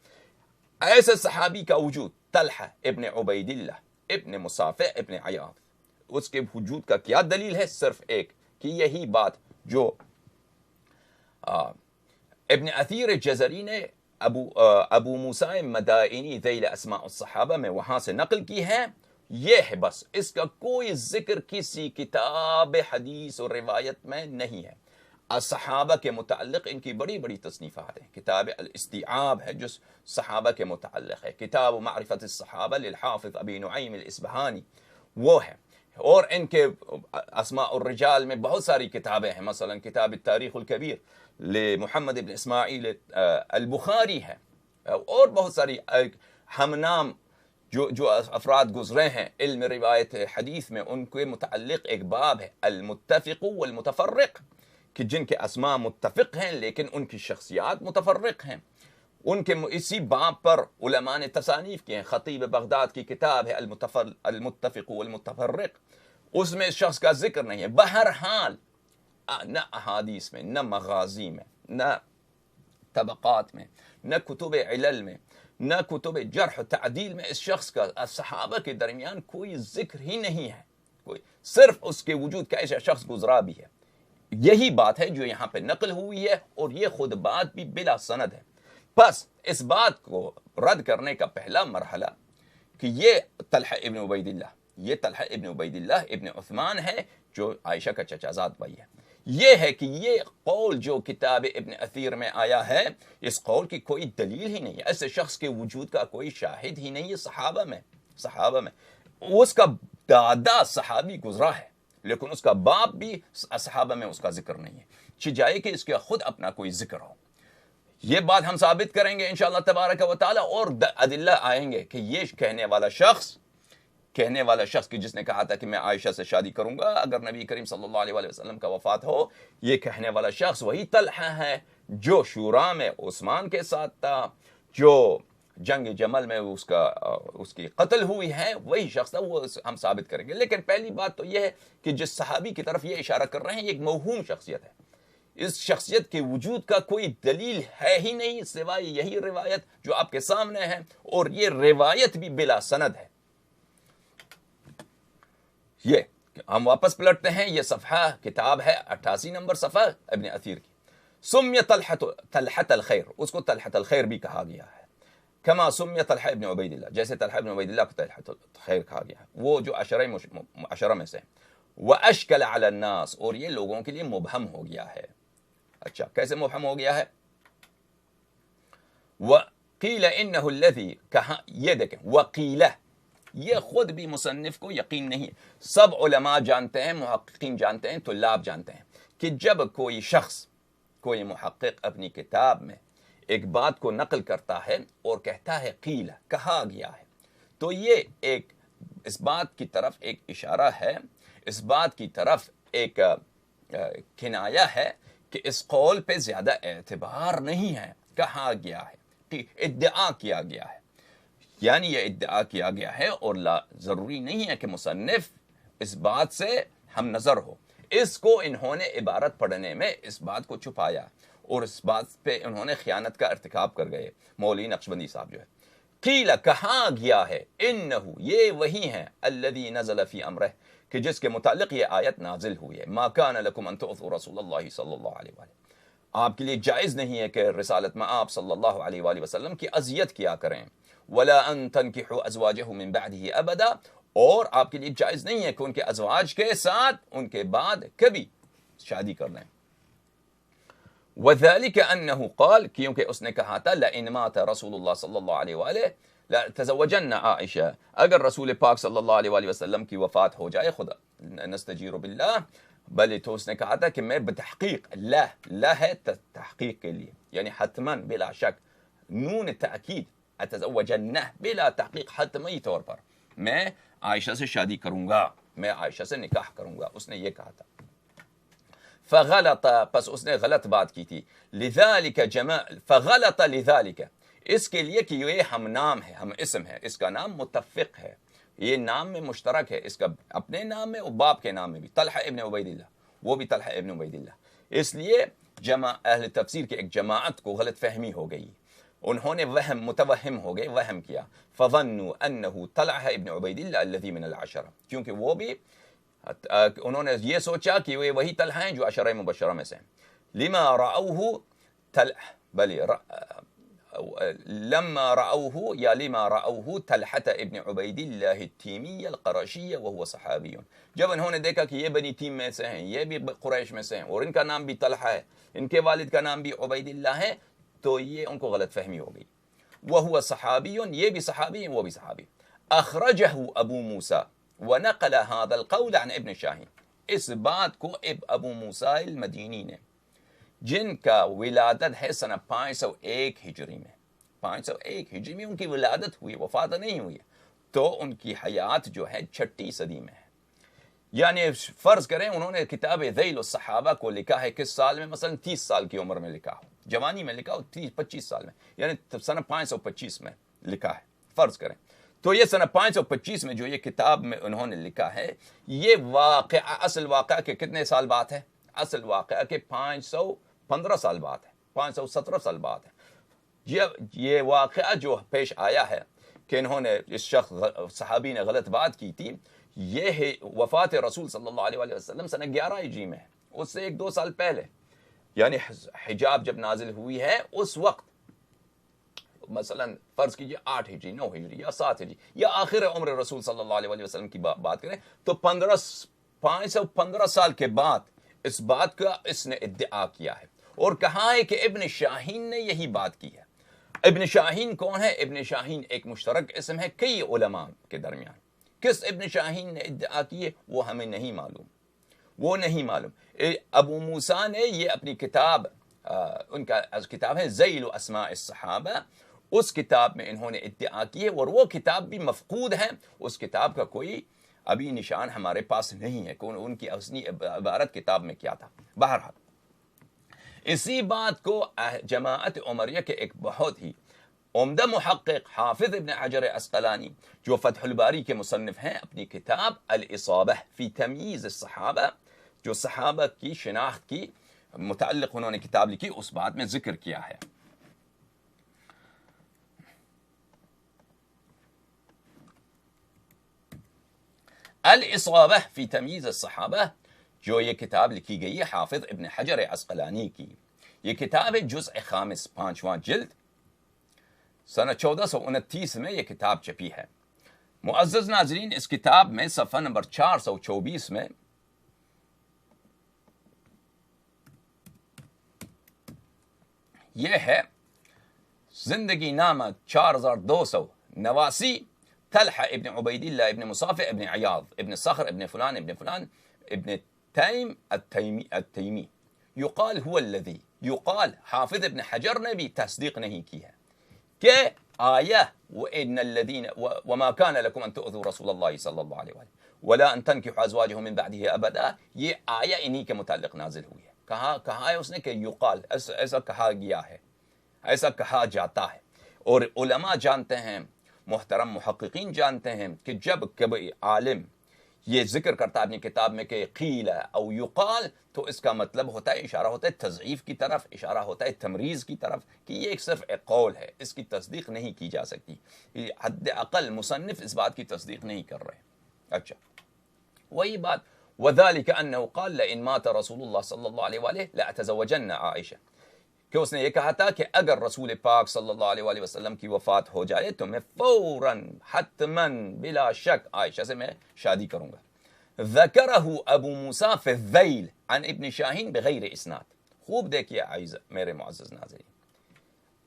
ایسے صحابی کا وجود طلحہ ابن عبید اللہ ابن مصافح ابن عیاض، اس کے وجود کا کیا دلیل ہے؟ صرف ایک، کہ یہی بات جو ابن اثیر جزری نے ابو موسیٰ مدائنی ذیل اسماء الصحابہ میں وہاں سے نقل کی ہے، یہ ہے بس، اس کا کوئی ذکر کسی کتاب حدیث اور روایت میں نہیں ہے۔ صحابہ کے متعلق ان کی بڑی بڑی تصنیفات ہیں، کتاب الاستیعاب ہے جو صحابہ کے متعلق ہے، کتاب معرفت الصحابہ للحافظ ابی نعیم الاصبہانی وہ ہے، اور ان کے اسماء الرجال میں بہت ساری کتابیں ہیں، مثلا کتاب التاریخ الکبیر لمحمد بن اسماعیل البخاری ہے، اور بہت ساری ہم نام جو افراد گزرے ہیں علم روایت حدیث میں، ان کے متعلق ایک باب ہے المتفق والمتفرق، کہ جن کے اسماء متفق ہیں لیکن ان کی شخصیات متفرق ہیں، ان کے اسی باب پر علماء نے تصانیف کی ہیں۔ خطیب بغداد کی کتاب ہے المتفق والمتفرق، اس میں اس شخص کا ذکر نہیں ہے۔ بہرحال نہ احادیث میں، نہ مغازی میں، نہ طبقات میں، نہ کتب علل میں، نہ کتب جرح و تعدیل میں اس شخص کا صحابہ کے درمیان کوئی ذکر ہی نہیں ہے، کوئی، صرف اس کے وجود کا ایسا شخص گزرا بھی ہے۔ یہی بات ہے جو یہاں پہ نقل ہوئی ہے، اور یہ خود بات بھی بلا سند ہے۔ بس اس بات کو رد کرنے کا پہلا مرحلہ کہ یہ طلحہ ابن عبید اللہ ابن عثمان ہے جو عائشہ کا چچا زاد بھائی ہے، یہ ہے کہ یہ قول جو کتاب ابن اثیر میں آیا ہے، اس قول کی کوئی دلیل ہی نہیں ہے، ایسے شخص کے وجود کا کوئی شاہد ہی نہیں ہے صحابہ میں۔ اس کا دادا صحابی گزرا ہے لیکن اس کا باپ بھی صحابہ میں اس کا ذکر نہیں ہے، چجائے کہ اس کا خود اپنا کوئی ذکر ہو۔ یہ بات ہم ثابت کریں گے انشاءاللہ تبارک و تعالی، اور ادلہ آئیں گے کہ یہ کہنے والا شخص کہ جس نے کہا تھا کہ میں عائشہ سے شادی کروں گا اگر نبی کریم صلی اللہ علیہ وسلم کا وفات ہو، یہ کہنے والا شخص وہی طلحہ ہے جو شورا میں عثمان کے ساتھ تھا، جو جنگ جمل میں اس کی قتل ہوئی ہے، وہی شخص تھا، وہ ہم ثابت کریں گے۔ لیکن پہلی بات تو یہ ہے کہ جس صحابی کی طرف یہ اشارہ کر رہے ہیں یہ ایک موہوم شخصیت ہے، اس شخصیت کے وجود کا کوئی دلیل ہے ہی نہیں سوائے یہی روایت جو آپ کے سامنے ہے، اور یہ روایت بھی بلا سند ہے۔ یہ ہم واپس پلٹتے ہیں، یہ صفحہ کتاب ہے 88 نمبر صفحہ ابن اثیر کی۔ سمی طلحۃ الخیر، اس کو طلحۃ الخیر بھی کہا گیا ہے، کما سمی طلحہ ابن عبید اللہ، جیسے طلحہ ابن عبید اللہ کو طلحۃ الخیر کہا گیا ہے، وہ جو عشرہ میں سے۔ واشکل علی الناس، اور یہ لوگوں کے لیے مبہم ہو گیا ہے۔ اچھا، کیسے مبہم ہو گیا ہے؟ وقیل انہ الذی، کہاں، یہ دیکھیں، وقیل، یہ خود بھی مصنف کو یقین نہیں، سب علماء جانتے ہیں، محققین جانتے ہیں، طلاب جانتے ہیں کہ جب کوئی شخص، کوئی محقق اپنی کتاب میں ایک بات کو نقل کرتا ہے اور کہتا ہے قیل، کہا گیا ہے، تو یہ ایک اس بات کی طرف ایک اشارہ ہے، اس بات کی طرف ایک کنایہ ہے کہ اس قول پہ زیادہ اعتبار نہیں ہے، کہا گیا ہے، ادعا کیا گیا ہے، یعنی یہ ادعا کیا گیا ہے، اور ضروری نہیں ہے کہ مصنف اس بات سے ہم نظر ہو۔ اس کو انہوں نے عبارت پڑھنے میں اس بات کو چھپایا، اور اس بات پہ انہوں نے خیانت کا ارتکاب کر گئے، مولوی نقشبندی صاحب جو ہے۔ قیل، کہا گیا ہے، انہو، یہ وہی ہے، الذی نزل فی امرہ، کہ جس کے متعلق یہ آیت نازل ہوئی ہے، ما کان لکم ان تؤذوا رسول اللہ صلی اللہ علیہ وآلہ، آپ کے لیے جائز نہیں ہے کہ رسالت میں آپ صلی اللہ علیہ وآلہ وسلم کی اذیت کیا کریں، ولا ان تنکحوا ازواجہ من بعدہ ابدا، اور آپ کے لیے جائز نہیں ہے کہ ان کے ازواج کے ساتھ ان کے بعد کبھی شادی کر لیں۔ وذلك انه قال، کیونکہ اس نے کہا تھا لئن مات رسول اللہ صلی اللہ علیہ وآلہ لتزوجن عائشہ، اگر رسول پاک صلی اللہ علیہ وآلہ وسلم کی وفات ہو جائے، خدا نستجیر باللہ، بلے تو اس نے کہا تھا کہ میں بتحقیق، لا ہے تحقیق کے لیے، یعنی حتماً بلا شک، نون تأکید، اتزوجنہ بلا تحقیق، حتمی طور پر میں عائشہ سے شادی کروں گا، میں عائشہ سے نکاح کروں گا، اس نے یہ کہا تھا۔ فغلط، پس اس نے غلط بات کی تھی، لذالک فغلط لذالک، اس کے لیے کہ یہ ہم نام ہے، ہم اسم ہے، اس کا نام متفق ہے، یہ نام میں مشترک ہے، اس کا اپنے نام میں اور باپ کے نام میں بھی، طلحہ ابن عبید اللہ، وہ بھی طلحہ ابن عبید اللہ، اس لیے اہل تفسیر کے ایک جماعت کو غلط فہمی ہو گئی، انہوں نے وہم متوہم ہو گئے، وہم کیا، فظنوا انه طلحہ ابن عبید اللہ الذی من العشرہ، کیونکہ وہ بھی انہوں نے یہ سوچا کہ وہ وہی طلحہ ہیں جو عشرہ مبشرہ میں سے ہیں، لما رأوه لما رأوه یا لما رأوه طلحہ ابن عبید اللہ التیمی القرشی وهو صحابی، جب انہوں نے دیکھا کہ یہ بنی تیم میں سے ہیں، یہ بھی قریش میں سے ہیں، اور ان کا نام بھی طلحہ ہے، ان کے والد کا نام بھی عبید اللہ ہے، تو یہ ان کو غلط فہمی ہو گئی۔ وهو صحابی، یہ بھی صحابی ہیں، وہ بھی صحابی۔ اخرجہ ابو موسیٰ ونقل هذا القول عن ابن شاہین، اس بات کو ابو موسیٰ المدینی نے، جن کا ولادت ہے سنہ 501 ہجری میں، 501 ہجری میں ان کی ولادت ہوئی، وفات نہیں ہوئی، تو ان کی حیات جو ہے 6 صدی میں ہے۔ یعنی فرض کریں انہوں نے کتاب ذیل الصحابہ کو لکھا ہے کس سال میں؟ مثلا 30 سال کی عمر میں لکھا ہو، جوانی میں لکھا ہو 25 سال میں، یعنی سنہ 525 میں لکھا ہے فرض کریں، تو یہ سنہ 525 میں جو یہ کتاب میں انہوں نے لکھا ہے، یہ واقعہ اصل واقعہ کے کتنے سال بعد ہے؟ اصل واقعہ کے 515 سال بعد ہے، 517 سال بعد ہے۔ یہ واقعہ جو پیش آیا ہے کہ انہوں نے اس شخص صحابی نے غلط بات کی تھی، یہ ہے وفات رسول صلی اللہ علیہ وسلم سنہ 11 ہجری میں ہے، اس سے 1-2 سال پہلے، یعنی حجاب جب نازل ہوئی ہے اس وقت، مثلا فرض کیجئے 8 ہجری، 9 ہجری یا 7 ہجری یا آخر عمر رسول صلی اللہ علیہ وسلم کی بات کریں تو 515 سال کے بعد اس بات کا اس نے ادعا کیا ہے، اور کہا ہے کہ ابن شاہین نے یہی بات کی ہے۔ ابن شاہین کون ہے؟ ابن شاہین ایک مشترک اسم ہے کئی علماء کے درمیان، کس ابن شاہین نے ادعا کی ہے وہ ہمیں نہیں معلوم، وہ نہیں معلوم۔ ابو موسیٰ نے یہ اپنی کتاب، ان کا کتاب ہے ذیل اسماء الصحابہ، اس کتاب میں انہوں نے ادعا کی ہے، اور وہ کتاب بھی مفقود ہے، اس کتاب کا کوئی ابھی نشان ہمارے پاس نہیں ہے کہ ان کی اصلی عبارت کتاب میں کیا تھا۔ بہرحال اسی بات کو جماعت عمریہ کے ایک بہت ہی عمدہ محقق حافظ ابن حجر عسقلانی جو فتح الباری کے مصنف ہیں، اپنی کتاب الاصابہ فی تمییز الصحابہ، جو صحابہ کی شناخت کی متعلق انہوں نے کتاب لکھی، اس بات میں ذکر کیا ہے۔ الاصابہ فی تمییز الصحابہ، جو یہ کتاب لکھی گئی ہے حافظ ابن حجر عسقلانی کی، یہ کتاب ہے جزء خامس، 5واں جلد، سنہ 1429 میں یہ کتاب چھپی ہے۔ معزز ناظرین، اس کتاب میں صفحہ نمبر 424 میں یہ ہے زندگی نامہ 4289 طلحہ ابن عبید اللہ ابن مصافح ابن عیاض ابن صخر ابن فلان ابن فلان ابن تیم التیمی یقال هو الذی، یقال حافظ ابن حجر نے بھی تصدیق نہیں کی ہے کہ آیہ وَإِنَّ الَّذِينَ وَمَا كَانَ لَكُمْ أَن تُؤْذُوا رَسُولَ اللَّهِ صلی اللہ علیہ وسلم وَلَا أَن تَنْكِحُوا أَزْوَاجَهُ مِن بَعْدِهِ أَبَدًا، یہ آیہ انہی کے متعلق نازل ہوئی ہے۔ کہا ہے اس نے کہ یقال، ایسا کہا گیا ہے، ایسا کہا جاتا ہے، اور علماء جانتے ہیں، محترم محققین جانتے ہیں کہ جب کبھی عالم یہ ذکر کرتا ہے اپنی کتاب میں کہ قیل او یقال، تو اس کا مطلب ہوتا ہے، اشارہ ہوتا ہے تضعیف کی طرف، اشارہ ہوتا ہے تمریز کی طرف، کہ یہ ایک صرف ایک قول ہے، اس کی تصدیق نہیں کی جا سکتی، حد اقل مصنف اس بات کی تصدیق نہیں کر رہے۔ اچھا، وہی بات وَذَلِكَ أَنَّهُ قَالَ لَئِن مَاتَ رَسُولُ اللَّهِ صلی اللہ علیہ وآلہ لَأَتَزَوَّجَنَّ عائشہ، کہ اس نے یہ کہا تھا کہ اگر رسول پاک صلی اللہ علیہ وآلہ وسلم کی وفات ہو جائے تو میں فوراً حتماً بلا شک عائشہ سے میں شادی کروں گا۔ ذکرہ ابو موسیٰ فی الذیل عن ابن شاہین بغیر اسناد، خوب دیکھیے میرے معزز ناظرین،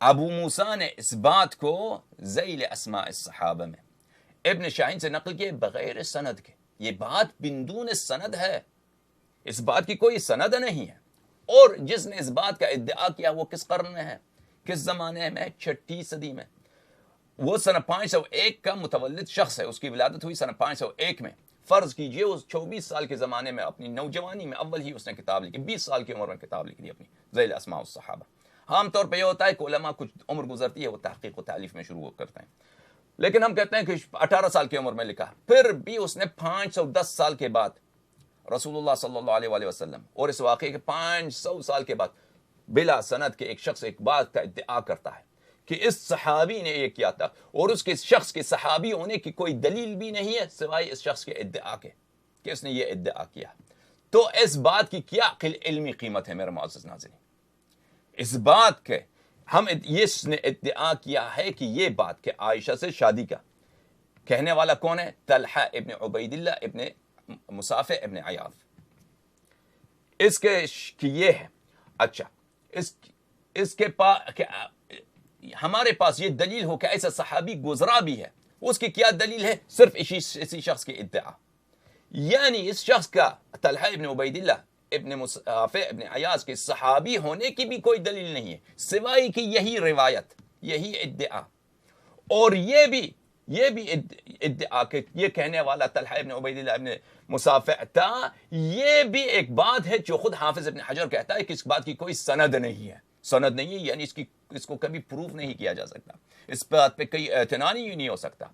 ابو موسیٰ نے اس بات کو ذیل اسماء الصحابہ میں ابن شاہین سے نقل کیے بغیر سند کے، یہ بات بندون سند ہے، اس بات کی کوئی سند نہیں ہے، اور جس نے اس بات کا ادعا کیا وہ کس قرن میں ہے، کس زمانے میں؟ 6 صدی میں، وہ سنہ 501 کا متولد شخص ہے، اس کی ولادت ہوئی سنہ 501 میں۔ فرض کیجئے اس 24 سال کے زمانے میں، اپنی نوجوانی میں اول ہی اس نے کتاب لکھی، 20 سال کی عمر میں کتاب لکھ دی اپنی ذیل اسماء الصحابہ۔ عام طور پہ یہ ہوتا ہے کہ علماء کچھ عمر گزرتی ہے وہ تحقیق و تالیف میں شروع کرتے ہیں، لیکن ہم کہتے ہیں کہ 18 سال کی عمر میں لکھا، پھر بھی اس نے 510 سال کے بعد رسول اللہ صلی اللہ علیہ وآلہ وسلم اور اس واقعے کے 500 سال کے بعد بلا سند کے ایک شخص ایک بات کا ادعا کرتا ہے کہ اس صحابی نے یہ کیا تھا، اور اس کے شخص کے صحابی ہونے کی کوئی دلیل بھی نہیں ہے سوائے اس شخص کے ادعا کے کہ اس نے یہ ادعا کیا. تو اس بات کی کیا علمی قیمت ہے میرے معزز ناظرین؟ اس بات کے ہم اس نے ادعا کیا ہے کہ یہ بات کہ عائشہ سے شادی کا کہنے والا کون ہے؟ طلحہ ابن عبید اللہ ابن مصافح ابن عیاض. اس کے یہ ہے. اچھا اس کے پاس ہمارے پاس یہ دلیل ہو کہ ایسا صحابی گزرا بھی ہے، اس کی کیا دلیل ہے؟ صرف اسی شخص کی ادعا. یعنی اس شخص کا طلحہ ابن عبید اللہ ابن مصافح ابن عیاض کے صحابی ہونے کی بھی کوئی دلیل نہیں ہے سوائے کہ یہی روایت، یہی ادعا. اور یہ بھی ادعا کہ یہ کہنے والا طلحہ ابن عبید اللہ ابن مصافح تھا، یہ بھی ایک بات ہے جو خود حافظ ابن حجر کہتا ہے کہ اس بات کی کوئی سند نہیں ہے. سند نہیں ہے یعنی اس کو کبھی پروف نہیں کیا جا سکتا، اس بات پہ کوئی اعتنا ہی نہیں ہو سکتا.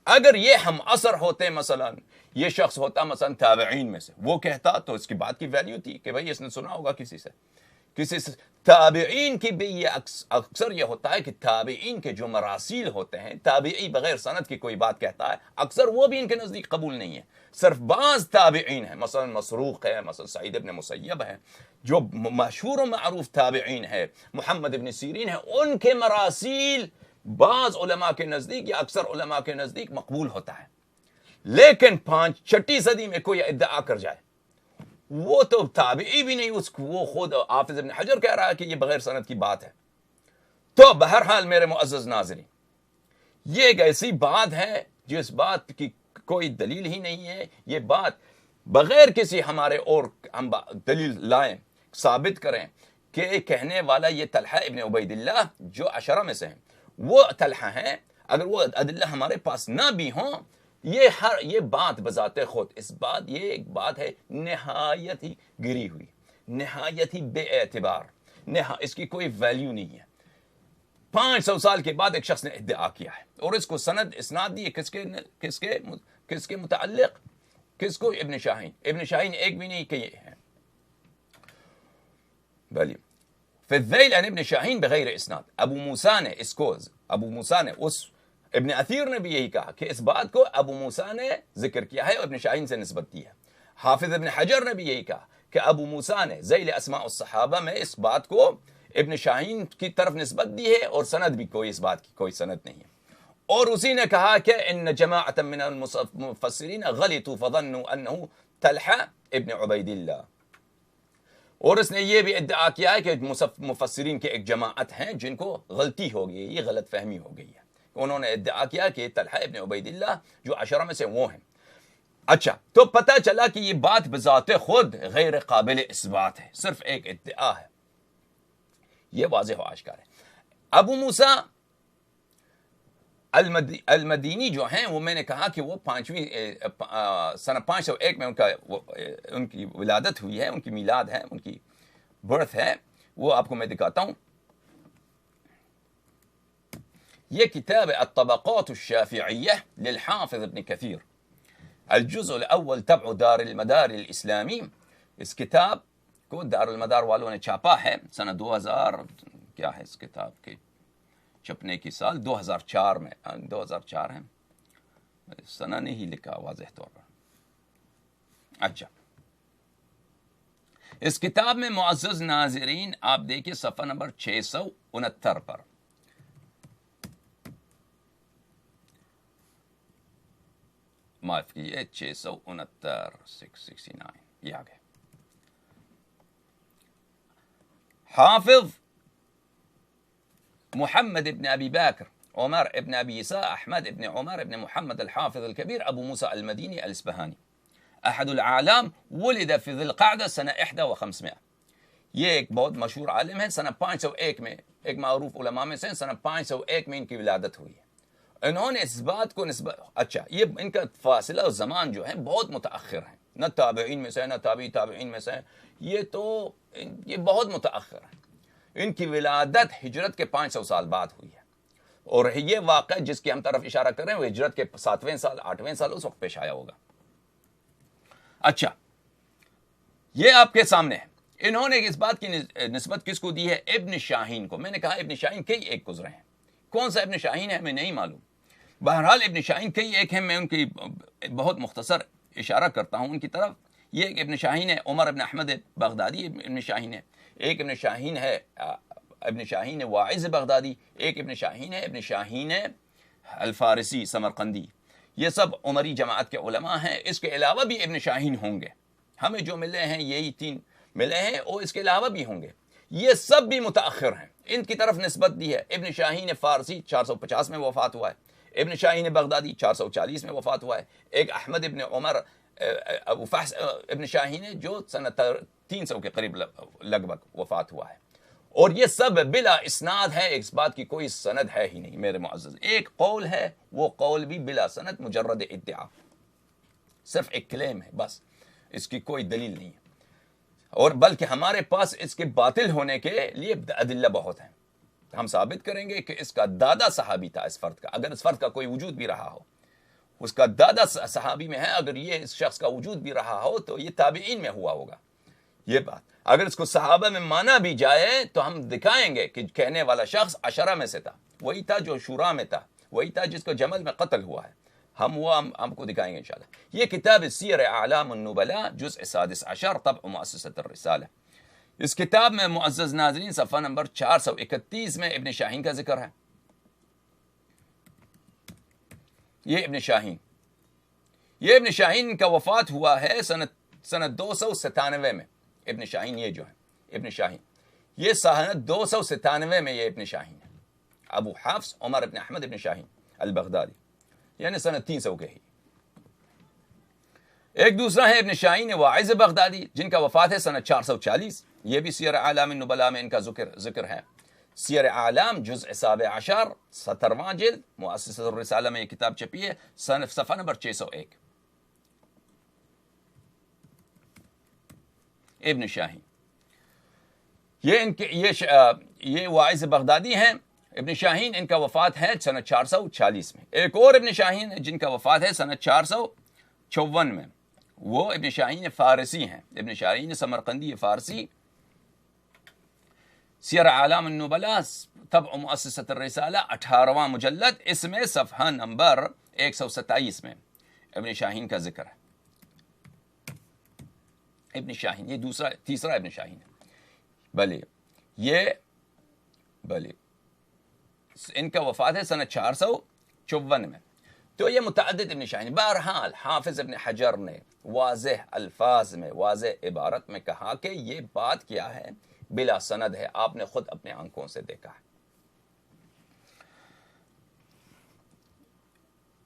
اگر یہ ہم اثر ہوتے، مثلا یہ شخص ہوتا مثلا تابعین میں سے، وہ کہتا تو اس کی بات کی ویلیو تھی کہ بھئی اس نے سنا ہوگا کسی سے. تابعین کی بھی یہ اکثر یہ ہوتا ہے کہ تابعین کے جو مراسیل ہوتے ہیں، تابعی بغیر سند کی کوئی بات کہتا ہے، اکثر وہ بھی ان کے نزدیک قبول نہیں ہے. صرف بعض تابعین ہیں، مثلا مسروق ہے، مثلا سعید ابن مسیب ہے، جو مشہور و معروف تابعین ہے، محمد ابن سیرین ہے، ان کے مراسیل بعض علماء کے نزدیک یا اکثر علماء کے نزدیک مقبول ہوتا ہے. لیکن 5 صدی میں کوئی ادعا کر جائے، وہ تو تابعی بھی نہیں، وہ خود حافظ ابن حجر کہہ رہا ہے کہ یہ بغیر سند کی بات ہے. تو بہرحال میرے معزز ناظرین، یہ ایک ایسی بات ہے جس بات کی کوئی دلیل ہی نہیں ہے. یہ بات بغیر کسی ہمارے اور ہم دلیل لائیں، ثابت کریں کہ کہنے والا یہ طلحہ ابن عبید اللہ جو عشرہ میں سے ہیں، وہ طلحہ ہیں. اگر وہ ادلہ ہمارے پاس نہ بھی ہوں، یہ بات بذات خود یہ ایک بات ہے نہایت ہی گری ہوئی، نہایت ہی بے اعتبار، اس کی کوئی ویلیو نہیں ہے. 500 سال کے بعد ایک شخص نے ادعا کیا ہے اور اس کو سند اسناد دی کس کے متعلق؟ کس کو؟ ابن شاہین ایک بھی نہیں کہ یہ ہے. بلی فی الذیل عن ابن شاہین بغیر اسناد. ابو موسیٰ نے اس ابن اثیر نے بھی یہی کہا کہ اس بات کو ابو موسیٰ نے ذکر کیا ہے اور ابن شاہین سے نسبت دی ہے. حافظ ابن حجر نے بھی یہی کہا کہ ابو موسیٰ نے ذیل اسماء الصحابہ میں اس بات کو ابن شاہین کی طرف نسبت دی ہے اور سند بھی اس بات کی کوئی سند نہیں ہے. اور اسی نے کہا کہ ان جماعۃ من المفسرین غلطوا فظنوا انه طلحہ ابن عبید اللہ. اور اس نے یہ بھی ادعا کیا ہے کہ مفسرین کے ایک جماعت ہیں جن کو غلطی ہو گئی، یہ غلط فہمی ہو گئی ہے. انہوں نے ادعا کیا کہ طلحہ ابن عبید اللہ جو عشرہ میں سے وہ ہیں. اچھا، تو پتہ چلا کہ یہ بات بذات خود غیر قابل اثبات ہے، صرف ایک ادعا ہے. یہ واضح و آشکار ہے. ابو موسیٰ المدینی جو ہیں، وہ میں نے کہا کہ وہ سنہ 501 میں ان کی ولادت ہوئی ہے، ان کی میلاد ہے، ان کی برتھ ہے. وہ آپ کو میں دکھاتا ہوں. یہ کتاب الطبقات الشافعیہ للحافظ ابن کثیر، الجزء الاول طبع دار المدار الاسلامی. اس کتاب کو دار المدار والوں نے چھاپا ہے سنہ 2000 کیا ہے اس کتاب کے چھپنے کی سال 2004 میں 2004 ہے، سنہ نہیں لکھا واضح طور پر. اچھا، اس کتاب میں معزز ناظرین آپ دیکھیں صفحہ نمبر 669 پر معاف کیجیے 669 یہ آ گئے. حافظ محمد ابن ابی بکر عمر ابن ابی عیسیٰ احمد ابن عمر ابن محمد الحافظ الكبير ابو موسى المديني الاسبهاني احد العالم ولد في ذي القعدة سنة 1500. یہ ایک بہت مشہور عالم ہے، سنہ 501 میں، ایک معروف علماء میں سے سنہ 501 میں ان کی ولادت ہوئی ہے. انہوں نے اس بات کو اچھا، یہ ان کا فاصلہ و زمان جو ہے بہت متأخر ہے، نہ تابعین میں سے نہ تابعین میں سے، یہ بہت متأخر ہے. ان کی ولادت ہجرت کے 500 سال بعد ہوئی ہے، اور یہ واقعہ جس کی ہم طرف اشارہ کر رہے ہیں وہ ہجرت کے 7ویں سال 8ویں سال اس وقت پیش آیا ہوگا. اچھا، یہ آپ کے سامنے ہے. انہوں نے اس بات کی نسبت کس کو دی ہے؟ ابن شاہین کو. میں نے کہا ابن شاہین کئی ایک گزرے ہیں، کون سا ابن شاہین ہے ہمیں نہیں معلوم. بہرحال ابن شاہین کئی ایک ہیں, میں ان کی بہت مختصر اشارہ کرتا ہوں ان کی طرف. یہ ایک ابن شاہین ہے عمر ابن احمد بغدادی ابن شاہین ہے, ایک ابن شاہین ہے ابن شاہین واعظ بغدادی, ایک ابن شاہین ہے الفارسی سمرقندی. یہ سب عمری جماعت کے علماء ہیں. اس کے علاوہ بھی ابن شاہین ہوں گے, ہمیں جو ملے ہیں یہی 3 ملے ہیں, اور اس کے علاوہ بھی ہوں گے. یہ سب بھی متاخر ہیں, ان کی طرف نسبت دی ہے. ابن شاہین فارسی 450 میں وفات ہوا ہے, ابن شاہین بغدادی 440 میں وفات ہوا ہے, ایک احمد ابن عمر ابو فحص ابن شاہین ہے جو سنہ 300 کے قریب لگ بھگ وفات ہوا ہے. اور یہ سب بلا اسناد ہے, اس بات کی کوئی سند ہے ہی نہیں میرے معزز. ایک قول ہے, وہ قول بھی بلا سند, مجرد ادعا, صرف ایک کلیم ہے بس, اس کی کوئی دلیل نہیں ہے. اور بلکہ ہمارے پاس اس کے باطل ہونے کے لیے ادلہ بہت ہیں. ہم ثابت کریں گے کہ اس کا دادا صحابی تھا اس فرد کا, اگر اس فرد کا کوئی وجود بھی رہا ہو, اس کا دادا صحابی میں ہے, اگر یہ اس شخص کا وجود بھی رہا ہو تو یہ تابعین میں ہوا ہوگا. یہ بات اگر اس کو صحابہ میں مانا بھی جائے تو ہم دکھائیں گے کہ کہنے والا شخص عشرہ میں سے تھا, وہی تھا جو شورا میں تھا, وہی تھا جس کو جمل میں قتل ہوا ہے. ہم کو دکھائیں گے انشاءاللہ. یہ کتاب سیر اعلام النبلاء جزء 16 طبع مؤسسۃ الرسالہ. اس کتاب میں معزز ناظرین صفحہ نمبر 431 میں ابن شاہین کا ذکر ہے. یہ ابن شاہین کا وفات ہوا ہے سنہ 297 میں. ابن شاہین یہ جو ہے ابن شاہین, یہ سنہ 297 میں یہ ابن شاہین ہے. ابو حفص عمر ابن احمد ابن شاہین البغدادی, یعنی سنہ 300 کے ہی. ایک دوسرا ہے ابن شاہین واعظ بغدادی جن کا وفات ہے سنہ 440. یہ بھی سیر اعلام النبلاء میں ان کا ذکر ہے. سیر اعلام جزء 17 17واں جلد, مؤسسۃ الرسالہ میں یہ کتاب چھپی ہے, صفحہ نمبر 601. ابن شاہین یہ واعظ بغدادی ہیں. ابن شاہین ان کا وفات ہے سنہ 440 میں. ایک اور ابن شاہین جن کا وفات ہے سنہ 454 میں, وہ ابن شاہین فارسی ہیں. ابن شاہین سمرقندی فارسی, سیر اعلام النبلاء طبع مؤسسۃ الرسالہ 18واں مجلد, اس میں صفحہ نمبر 127 میں ابن شاہین کا ذکر ہے. ابن شاہین یہ تیسرا ابن شاہین ہے. بھلے ان کا وفات ہے سنہ 454 میں. تو یہ متعدد ابن شاہین. بہرحال حافظ ابن حجر نے واضح الفاظ میں, واضح عبارت میں کہا کہ یہ بات کیا ہے, بلا سند ہے. آپ نے خود اپنے آنکھوں سے دیکھا ہے.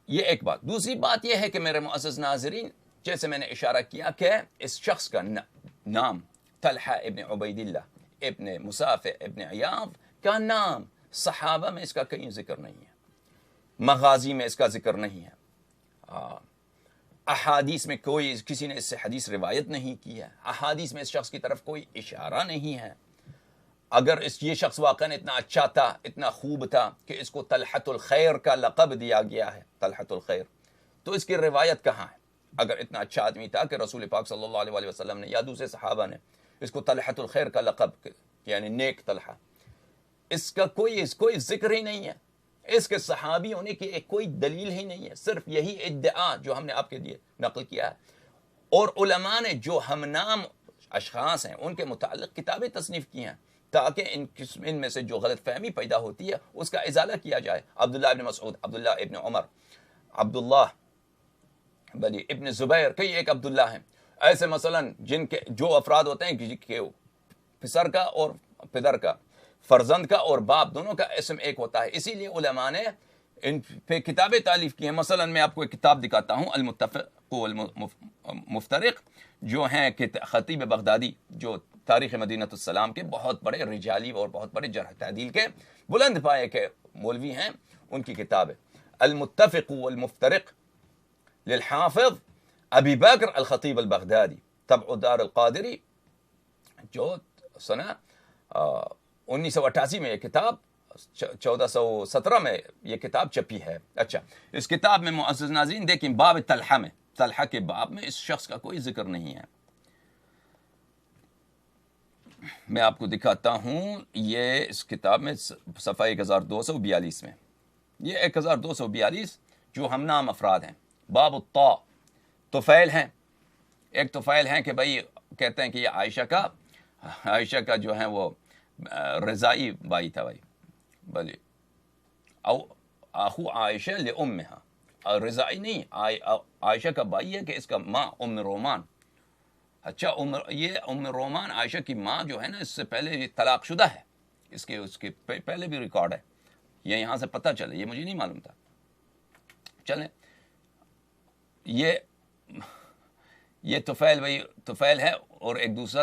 یہ ایک بات. دوسری بات یہ ہے کہ میرے معزز ناظرین, جیسے میں نے اشارہ کیا کہ اس شخص کا نام طلحہ ابن عبید اللہ ابن مسافع ابن عیاض کا نام صحابہ میں اس کا کہیں ذکر نہیں ہے, مغازی میں اس کا ذکر نہیں ہے, احادیث میں کسی نے اس سے حدیث روایت نہیں کی ہے, احادیث میں اس شخص کی طرف کوئی اشارہ نہیں ہے. اگر یہ شخص واقعاً اتنا اچھا تھا, اتنا خوب تھا کہ اس کو طلحۃ الخیر کا لقب دیا گیا ہے, طلحۃ الخیر, تو اس کی روایت کہاں ہے؟ اگر اتنا اچھا آدمی تھا کہ رسول پاک صلی اللہ علیہ وسلم نے یا دوسرے صحابہ نے اس کو طلحۃ الخیر کا لقب, یعنی نیک طلحہ, اس کا کوئی ذکر ہی نہیں ہے. اس کے صحابی ہونے کی کوئی دلیل ہی نہیں ہے, صرف یہی ادعا جو ہم نے آپ کے لیے نقل کیا ہے. اور علماء نے جو ہم نام اشخاص ہیں ان کے متعلق کتابیں تصنیف کی ہیں تاکہ ان میں سے جو غلط فہمی پیدا ہوتی ہے اس کا ازالہ کیا جائے. عبداللہ ابن مسعود, عبداللہ ابن عمر, عبداللہ ابن زبیر, کئی ایک عبداللہ ہیں ایسے. مثلا جن کے جو افراد ہوتے ہیں کہ پسر کا اور پدر کا, فرزند کا اور باپ دونوں کا اسم ایک ہوتا ہے, اسی لیے علماء نے ان پہ کتابیں تالیف کی ہیں. مثلا میں آپ کو ایک کتاب دکھاتا ہوں, المتفق والمفترق, جو ہیں خطیب بغدادی, جو تاریخ مدینہ السلام کے بہت بڑے رجالی اور بہت بڑے جرح تعدیل کے بلند پائے کے مولوی ہیں. ان کی کتاب ہے المتفق والمفترق للحافظ ابی بکر الخطیب البغدادی, طبع دار القادری, جو سنہ 1988 میں یہ کتاب, 1417 میں یہ کتاب چھپی ہے. اچھا, اس کتاب میں معزز ناظرین دیکھیں, باب طلحہ میں, طلحہ کے باب میں اس شخص کا کوئی ذکر نہیں ہے. میں آپ کو دکھاتا ہوں، یہ اس کتاب میں صفحہ 1242 میں، یہ 1242 جو ہم نام افراد ہیں، باب الطاء، طفیل ہیں. ایک طفیل ہیں کہ بھائی کہتے ہیں کہ یہ عائشہ کا جو ہے وہ رضائی بھائی تھا بھائی، بھلے او آخو عائشہ لأمہا، اور رضائی نہیں، عائشہ کا بھائی ہے کہ اس کا ماں ام رومان. اچھا، یہ ام رومان عائشہ کی ماں جو ہے نا، اس سے پہلے یہ طلاق شدہ ہے، اس کے پہلے بھی ریکارڈ ہے، یہ یہاں سے پتہ چلے، یہ مجھے نہیں معلوم تھا. چلیں، یہ طفیل بھائی طفیل ہے، اور ایک دوسرا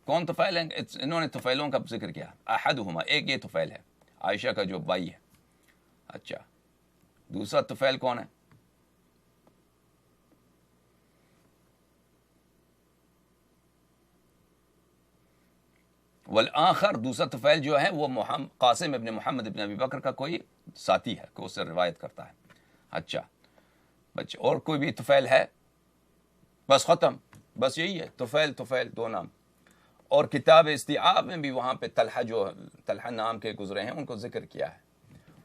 کون طفیل ہے؟ انہوں نے طفیلوں کا ذکر کیا، احدہما، ایک یہ طفیل ہے عائشہ کا جو بھائی ہے. اچھا، دوسرا طفیل کون ہے؟ والآخر، دوسرا طفیل جو ہے وہ قاسم ابن محمد ابن ابی بکر کا کوئی ساتھی ہے کہ اس سے روایت کرتا ہے. اچھا بچے، اور کوئی بھی طفیل ہے؟ بس ختم، بس یہی ہے، طفیل دو نام. اور کتاب استیعاب میں بھی وہاں پہ طلحہ نام کے گزرے ہیں، ان کو ذکر کیا ہے.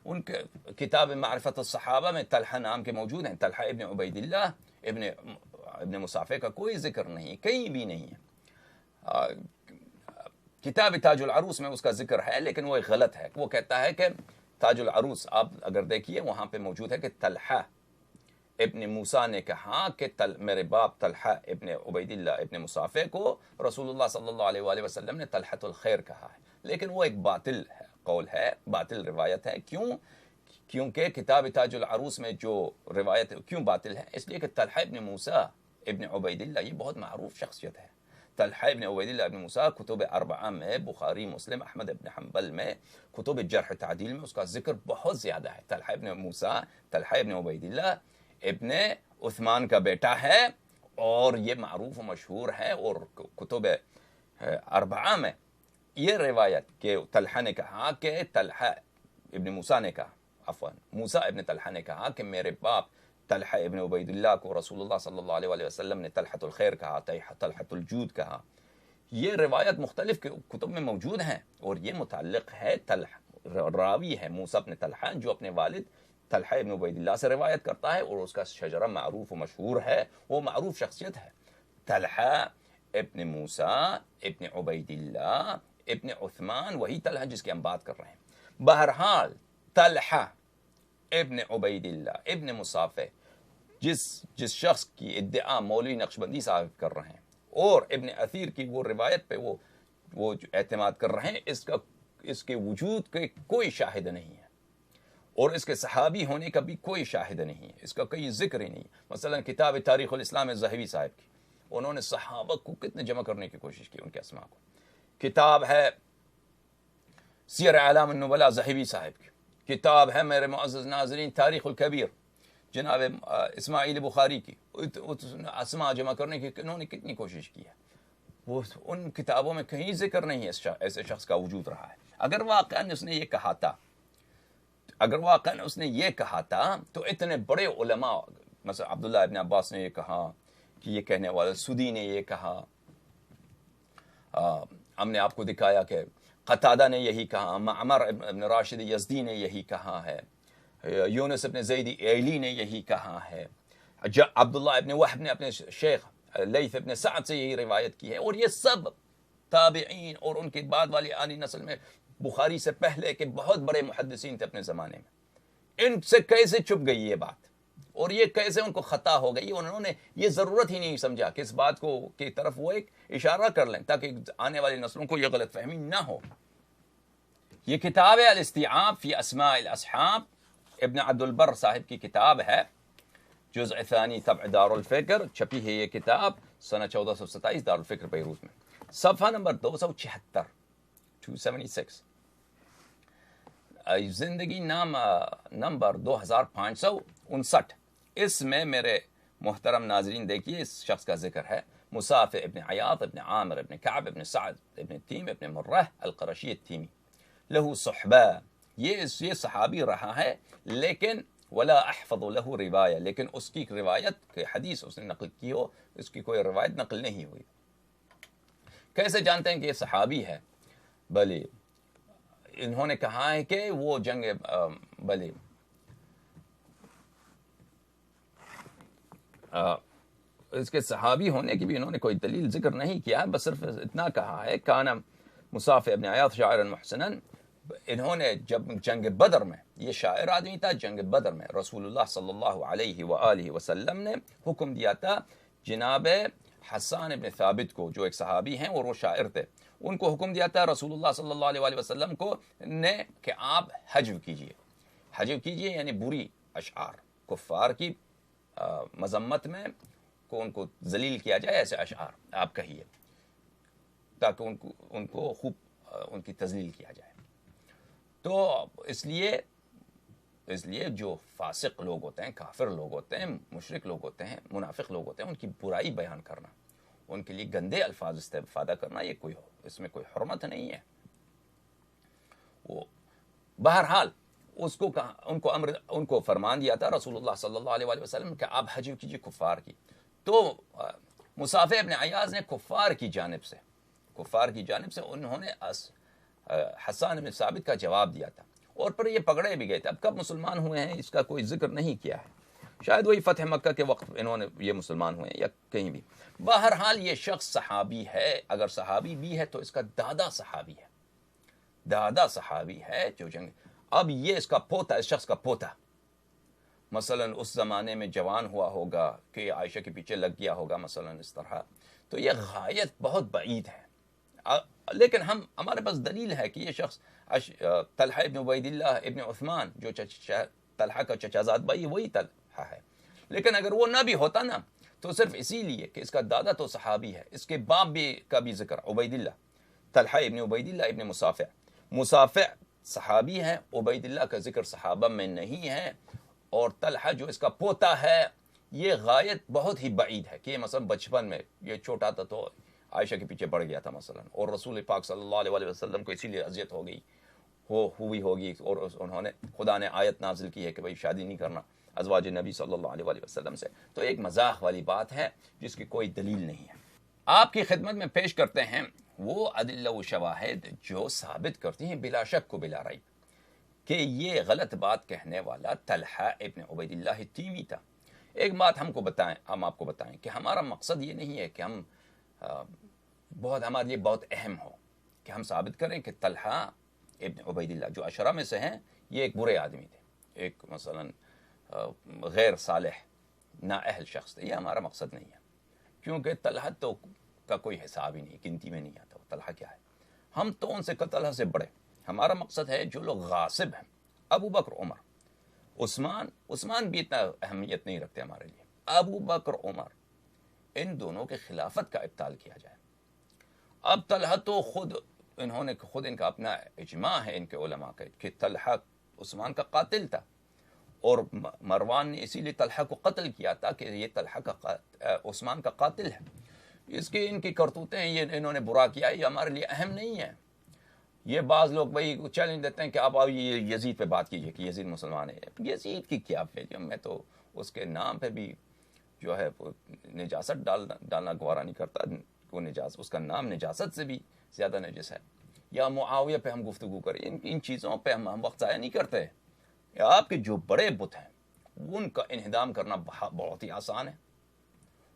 ان کے کتاب معرفت الصحابہ میں طلحہ نام کے موجود ہیں، طلحہ ابن عبید اللہ ابن مصافے کا کوئی ذکر نہیں، کہیں بھی نہیں ہے. کتاب تاج العروس میں اس کا ذکر ہے، لیکن وہ ایک غلط ہے. وہ کہتا ہے کہ تاج العروس آپ اگر دیکھیے وہاں پہ موجود ہے کہ طلحہ ابن موسیٰ نے کہا کہ میرے باپ طلحہ ابن عبید اللہ ابن مصافے کو رسول اللہ صلی اللہ علیہ وآلہ وسلم نے طلحۃ الخیر کہا ہے، لیکن وہ ایک باطل قول ہے، باطل روایت ہے. کیونکہ کتاب تاج العروس میں جو روایت کیوں باطل ہے؟ اس لیے کہ طلحہ ابن موسیٰ ابن عبید اللہ یہ بہت معروف شخصیت ہے. طلحہ ابن عبید اللہ ابن موسیٰ کتب اربعہ میں، بخاری، مسلم، احمد ابن حنبل میں، کتب جرح تعدیل میں اس کا ذکر بہت زیادہ ہے. طلحہ ابن موسیٰ، طلحہ ابن عبید اللہ ابن عثمان کا بیٹا ہے، اور یہ معروف و مشہور ہے. اور کتب اربعہ میں یہ روایت کہ طلحہ نے کہا کہ طلحہ ابن موسیٰ نے کہا، موسیٰ ابن طلحہ نے کہا کہ میرے باپ طلحہ ابن عبید اللہ کو رسول اللہ صلی اللہ علیہ وسلم نے طلحۃ الخیر کہا، طلحۃ الجود کہا. یہ روایت مختلف کتب میں موجود ہیں، اور یہ متعلق ہے راوی ہے موسیٰ ابن طلحہ جو اپنے والد طلحہ ابن عبید اللہ سے روایت کرتا ہے، اور اس کا شجرہ معروف و مشہور ہے، وہ معروف شخصیت ہے. طلحہ ابن موسیٰ ابن عبید اللہ ابن عثمان، وہی طلحہ جس کی ہم بات کر رہے ہیں. بہرحال طلحہ ابن عبید اللہ ابن مصافے جس شخص کی ادعا مولوی نقشبندی صاحب کر رہے ہیں، اور ابن اثیر کی وہ روایت پہ وہ جو اعتماد کر رہے ہیں، اس کے وجود کے کوئی شاہد نہیں ہے، اور اس کے صحابی ہونے کا بھی کوئی شاہد نہیں ہے، اس کا کوئی ذکر ہی نہیں. مثلا کتاب تاریخ الاسلام زہوی صاحب کی، انہوں نے صحابہ کو کتنے جمع کرنے کی کوشش کی، ان کے اسماء کو. کتاب ہے سیر اعلام النبلاء زہوی صاحب کی. کتاب ہے میرے معزز ناظرین تاریخ الکبیر جناب اسماعیل بخاری کی. اسماء جمع کرنے کی انہوں نے کتنی کوشش کی ہے، وہ ان کتابوں میں کہیں ذکر نہیں ہے ایسے شخص کا وجود رہا ہے. اگر واقعاً اس نے یہ کہا تھا تو اتنے بڑے علماء، مثلا عبداللہ ابن عباس نے یہ کہا کہ یہ کہنے والا، سدی نے یہ کہا، ہم نے آپ کو دکھایا کہ قتادہ نے یہی کہا، معمر ابن راشد یزدی نے یہی کہا ہے، یونس ابن زید ایلی نے یہی کہا ہے، عبداللہ ابن وہب نے اپنے شیخ لیث ابن سعد سے یہی روایت کی ہے. اور یہ سب تابعین اور ان کے بعد والی آنی نسل میں بخاری سے پہلے کے بہت بڑے محدثین تھے اپنے زمانے میں. ان سے کیسے چھپ گئی یہ بات، اور یہ کیسے ان کو خطا ہو گئی؟ انہوں نے یہ ضرورت ہی نہیں سمجھا کہ اس بات کو کی طرف وہ ایک اشارہ کر لیں تاکہ آنے والی نسلوں کو یہ غلط فہمی نہ ہو. یہ کتاب ہے الاستیعاب فی اسماء الاصحاب، ابن عبد البر صاحب کی کتاب ہے، جزء ثانی طبع دار الفکر، چھپی ہے یہ کتاب سنہ 1427 دار الفکر بیروت میں. صفحہ نمبر 276 276، زندگی نامہ نمبر 2559. اس میں میرے محترم ناظرین دیکھیے اس شخص کا ذکر ہے، مصافح ابن عیاض ابن عامر ابن کعب ابن سعد ابن تیم ابن مرہ القرشی التیمی، لہو صحبہ، یہ صحابی رہا ہے، لیکن ولا احفظ له روایہ، لیکن اس کی روایت کے حدیث اس نے نقل کی ہو، اس کی کوئی روایت نقل نہیں ہوئی. کیسے جانتے ہیں کہ یہ صحابی ہے؟ بھلے انہوں نے کہا ہے کہ وہ جنگ بھلے اس کے صحابی ہونے کی بھی انہوں نے کوئی دلیل ذکر نہیں کیا، بس صرف اتنا کہا ہے کانا مصافح ابن عیاض شاعرا محسنا. انہوں نے جب جنگ بدر میں، یہ شاعر آدمی تھا، جنگ بدر میں رسول اللہ صلی اللہ علیہ وآلہ وسلم نے حکم دیا تھا جناب حسان ابن ثابت کو، جو ایک صحابی ہیں اور وہ شاعر تھے، ان کو حکم دیا تھا رسول اللہ صلی اللہ علیہ وآلہ وسلم کو نے کہ آپ حجو کیجئے. حجو کیجئے یعنی بری اشعار، کفار کی مذمت میں کو ان کو ذلیل کیا جائے، ایسے اشعار آپ کہیے تاکہ ان کو خوب ان کی تذلیل کیا جائے. تو اس لیے جو فاسق لوگ ہوتے ہیں، کافر لوگ ہوتے ہیں، مشرک لوگ ہوتے ہیں، منافق لوگ ہوتے ہیں، ان کی برائی بیان کرنا، ان کے لیے گندے الفاظ استفادہ کرنا، یہ اس میں کوئی حرمت نہیں ہے. وہ بہرحال ان کو فرمان دیا تھا رسول اللہ صلی اللہ علیہ وسلم کہ آپ حج کیجیے کفار کی. تو مصافح ابن عیاض نے کفار کی جانب سے انہوں نے حسان بن ثابت کا جواب دیا تھا، اور پھر یہ پکڑے بھی گئے تھے. اب کب مسلمان ہوئے ہیں اس کا کوئی ذکر نہیں کیا ہے، شاید وہی فتح مکہ کے وقت انہوں نے یہ مسلمان ہوئے ہیں یا کہیں بھی. بہرحال یہ شخص صحابی ہے، اگر صحابی بھی ہے تو اس کا دادا صحابی ہے جو جنگ. اب یہ اس کا پوتا، اس شخص کا پوتا مثلا اس زمانے میں جوان ہوا ہوگا کہ عائشہ کے پیچھے لگ گیا ہوگا مثلا اس طرح، تو یہ غایت بہت بعید ہے. لیکن ہمارے پاس دلیل ہے کہ یہ شخص طلحہ ابن عبید اللہ ابن عثمان، جو طلحہ کا چچا زاد بھائی وہی طلحہ ہے. لیکن اگر وہ نہ بھی ہوتا نا تو صرف اسی لیے کہ اس کا دادا تو صحابی ہے، اس کے باپ بھی کا بھی ذکر عبید اللہ، طلحہ ابن عبید اللہ ابن مصافح صحابی ہے، عبید اللہ کا ذکر صحابہ میں نہیں ہے، اور طلحہ جو اس کا پوتا ہے یہ غایت بہت ہی بعید ہے کہ یہ مثلا بچپن میں یہ چھوٹا تھا تو عائشہ کے پیچھے پڑ گیا تھا مثلا، اور رسول پاک صلی اللہ علیہ وسلم کو اسی لیے اذیت ہوئی ہوگی، اور انہوں نے خدا نے آیت نازل کی ہے کہ بھئی شادی نہیں کرنا ازواج نبی صلی اللہ علیہ وسلم سے. تو ایک مذاق والی بات ہے جس کی کوئی دلیل نہیں ہے. آپ کی خدمت میں پیش کرتے ہیں وہ ادلہ و شواہد جو ثابت کرتی ہیں بلا شک و بلا ریب کہ یہ غلط بات کہنے والا طلحہ ابن عبید اللہ تیمی تھا. ایک بات ہم آپ کو بتائیں کہ ہمارا مقصد یہ نہیں ہے کہ ہمارے لیے بہت اہم ہو کہ ہم ثابت کریں کہ طلحہ ابن عبید اللہ جو عشرہ میں سے ہیں یہ ایک برے آدمی تھے، ایک مثلا غیر صالح نااہل شخص تھے. یہ ہمارا مقصد نہیں ہے، کیونکہ طلحہ تو کا کوئی حساب ہی نہیں، گنتی میں نہیں آتا. طلحہ کیا ہے؟ ہم تو ان سے طلحہ سے بڑے. ہمارا مقصد ہے جو لوگ غاصب ہیں، ابو بکر، عمر، عثمان بھی اتنا اہمیت نہیں رکھتے ہمارے لیے. ابو بکر، عمر، ان دونوں کے خلافت کا ابطال کیا جائے. اب طلحہ تو خود ان کا اپنا اجماع ہے ان کے علماء کا کہ طلحہ عثمان کا قاتل تھا، اور مروان نے اسی لیے طلحہ کو قتل کیا تھا کہ یہ طلحہ عثمان کا قاتل ہے. ان کی کرتوتیں یہ انہوں نے برا کیا، یہ ہمارے لیے اہم نہیں ہے. یہ بعض لوگ بھائی چیلنج دیتے ہیں کہ آپ یہ یزید پہ بات کیجئے کہ یزید مسلمان ہے. یزید کی کیا فیل، میں تو اس کے نام پہ بھی جو ہے نجاست ڈالنا گوارا نہیں کرتا. اس کا نام نجاست سے بھی زیادہ نجس ہے. یا معاویہ پہ ہم گفتگو کریں، ان چیزوں پہ ہم وقت ضائع نہیں کرتے. آپ کے جو بڑے بت ہیں ان کا انہدام کرنا بہت ہی آسان ہے،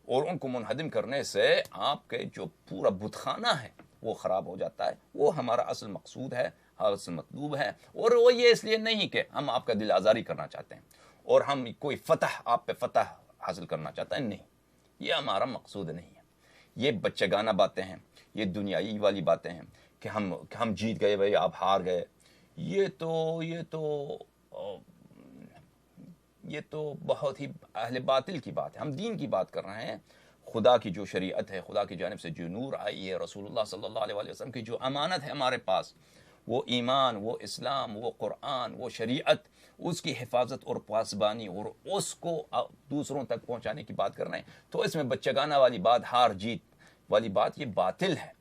اور ان کو منہدم کرنے سے آپ کے جو پورا بت خانہ ہے وہ خراب ہو جاتا ہے. وہ ہمارا اصل مقصود ہے، اصل مطلوب ہے. اور وہ یہ اس لیے نہیں کہ ہم آپ کا دل آزاری کرنا چاہتے ہیں اور ہم کوئی آپ پہ فتح حاصل کرنا چاہتے ہیں، نہیں، یہ ہمارا مقصود نہیں ہے. یہ بچگانہ باتیں ہیں، یہ دنیائی والی باتیں ہیں کہ ہم جیت گئے بھائی آپ ہار گئے. یہ تو بہت ہی اہل باطل کی بات ہے. ہم دین کی بات کر رہے ہیں، خدا کی جو شریعت ہے، خدا کی جانب سے جو نور آئی ہے، رسول اللہ صلی اللہ علیہ وسلم کی جو امانت ہے ہمارے پاس، وہ ایمان، وہ اسلام، وہ قرآن، وہ شریعت، اس کی حفاظت اور پاسبانی اور اس کو دوسروں تک پہنچانے کی بات کر رہے ہیں. تو اس میں بچگانہ والی بات، ہار جیت والی بات، یہ باطل ہے.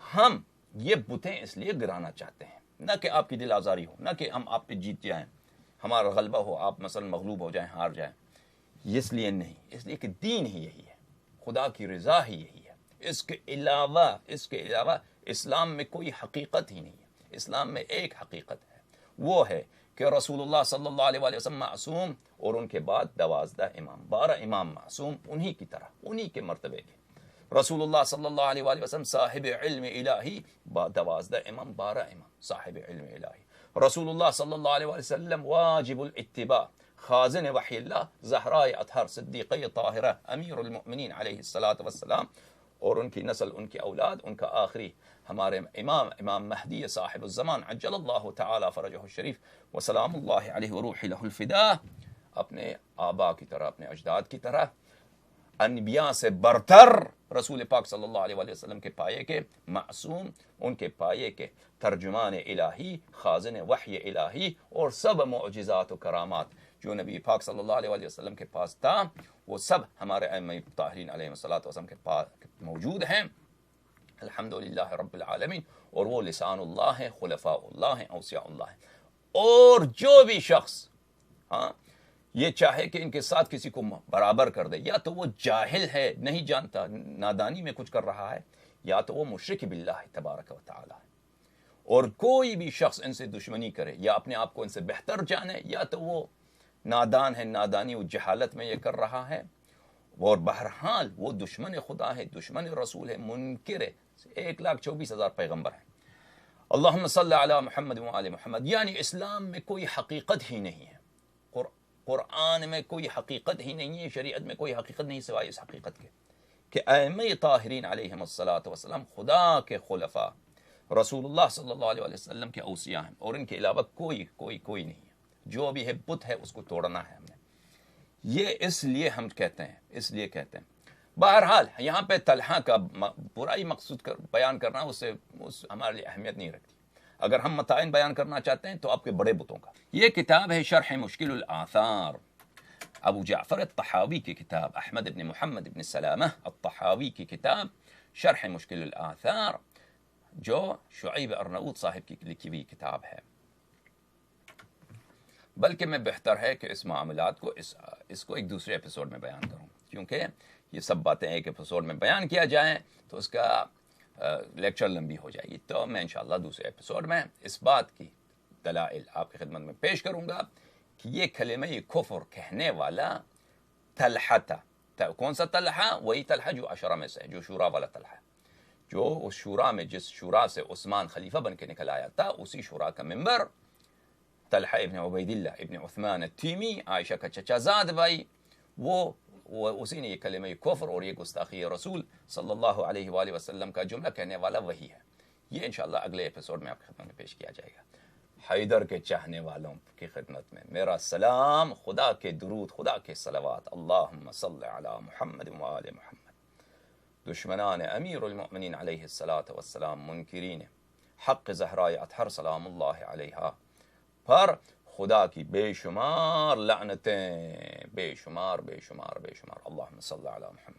ہم یہ بتیں اس لیے گرانا چاہتے ہیں، نہ کہ آپ کی دل آزاری ہو، نہ کہ ہم آپ پہ جیت جائیں، ہمارا غلبہ ہو، آپ مثلا مغلوب ہو جائیں، ہار جائیں. اس لیے نہیں، اس لیے کہ دین ہی یہی ہے، خدا کی رضا ہی یہی ہے، اس کے علاوہ اسلام میں کوئی حقیقت ہی نہیں ہے. اسلام میں ایک حقیقت ہے، وہ ہے کہ رسول اللہ صلی اللہ علیہ وآلہ وسلم معصوم، اور ان کے بعد 12 امام، 12 امام معصوم، انہی کی طرح، انہی کے مرتبے کے. رسول اللہ صلی اللہ علیہ وآلہ وسلم صاحب علم الہی، 12 امام، 12 امام صاحب علم الہی. رسول اللہ صلی اللہ علیہ وآلہ وسلم واجب الاتباع، خازن وحی اللہ، زہرائے اطہر، صدیقہ طاہرہ، امیر المؤمنین علیہ الصلاۃ والسلام، اور ان کی نسل، ان کی اولاد، ان کا آخری ہمارے امام مہدی صاحب الزمان عجل اللہ تعالی فرجہ الشریف وسلام اللہ علیہ وروح لہ الفداء، اپنے آبا کی طرح، اپنے اجداد کی طرح، انبیاء سے برتر، رسول پاک صلی اللہ علیہ وسلم کے پائے کے معصوم، ان کے پائے کے ترجمان الہی، خازن وحی الہی، اور سب معجزات و کرامات جو نبی پاک صلی اللہ علیہ وسلم کے پاس تھا، وہ سب ہمارے ائمہ طاہرین علیہ السلام کے پاس موجود ہیں، الحمدللہ رب العالمین. اور وہ لسان اللہ ہیں، خلفاء اللہ ہیں، اوصیاء اللہ ہیں. اور جو بھی شخص یہ چاہے کہ ان کے ساتھ کسی کو برابر کر دے، یا تو وہ جاہل ہے، نہیں جانتا، نادانی میں کچھ کر رہا ہے، یا تو وہ مشرک باللہ تبارک و تعالی ہے. اور کوئی بھی شخص ان سے دشمنی کرے، یا اپنے آپ کو ان سے بہتر جانے، یا تو وہ نادان ہے، نادانی و جہالت میں یہ کر رہا ہے، اور بہرحال وہ دشمن خدا ہے، دشمن رسول ہے، منکر ہے. 1,24,000 پیغمبر ہیں. اللہم صلی علی محمد و آل محمد. یعنی اسلام میں کوئی حقیقت ہی نہیں ہے، قرآن میں کوئی حقیقت ہی نہیں ہے، شریعت میں کوئی حقیقت نہیں سوائے اس حقیقت کے کہ ائمہ طاہرین علیہم الصلاۃ والسلام خدا کے خلفاء، رسول اللہ صلی اللہ علیہ وسلم کے اوصیاء ہیں، اور ان کے علاوہ کوئی نہیں ہے. جو بھی ہے بت ہے، اس کو توڑنا ہے ہم نے. یہ اس لیے ہم کہتے ہیں. بہرحال یہاں پہ طلحہ کا برائی مقصود بیان کرنا اس ہمارے لیے اہمیت نہیں رکھتی. اگر ہم متائن بیان کرنا چاہتے ہیں تو آپ کے بڑے بتوں کا. یہ کتاب ہے شرح مشکل الآثار، ابو جعفر الطحاوی کی کتاب، احمد ابن محمد ابن سلامہ الطحاوی کی کتاب شرح مشکل الآثار، جو شعیب ارناؤوط صاحب کی لکھی ہوئی کتاب ہے. بلکہ میں بہتر ہے کہ اس معاملات کو اس کو ایک دوسرے ایپیسوڈ میں بیان کروں، کیونکہ یہ سب باتیں ایک ایپیسوڈ میں بیان کیا جائیں تو اس کا لیکچر لمبی ہو جائے گی. تو میں انشاءاللہ دوسرے ایپیسوڈ میں اس بات کی دلائل آپ کی خدمت میں پیش کروں گا کہ یہ کلمہ کفر کہنے والا طلحہ تھا. کون سا طلحہ؟ وہی طلحہ جو عشرہ میں سے ہے، جو شورا والا طلحہ، جو اس شورا میں، جس شورا سے عثمان خلیفہ بن کے نکل آیا تھا، اسی شورا کا ممبر طلحہ ابن عبید اللہ ابن عثمان التیمی، عائشہ کا چچا زاد بھائی، وہ اسی نے یہ کلمہ کفر اور یہ گستاخی رسول صلی اللہ علیہ وآلہ وسلم کا جملہ کہنے والا وہی ہے. یہ انشاءاللہ اگلے ایپیسوڈ میں آپ کی خدمت میں پیش کیا جائے گا. حیدر کے چاہنے والوں کی خدمت میں میرا سلام، خدا کے درود، خدا کے صلوات. اللہم صلی علی محمد و آل محمد. دشمنان امیر المؤمنین علیہ الصلاۃ والسلام، منکرین حق زہرائے اطہر سلام اللہ علیہا پر خدا کی بے شمار لعنتیں، بے شمار. اللہم صلی علی محمد.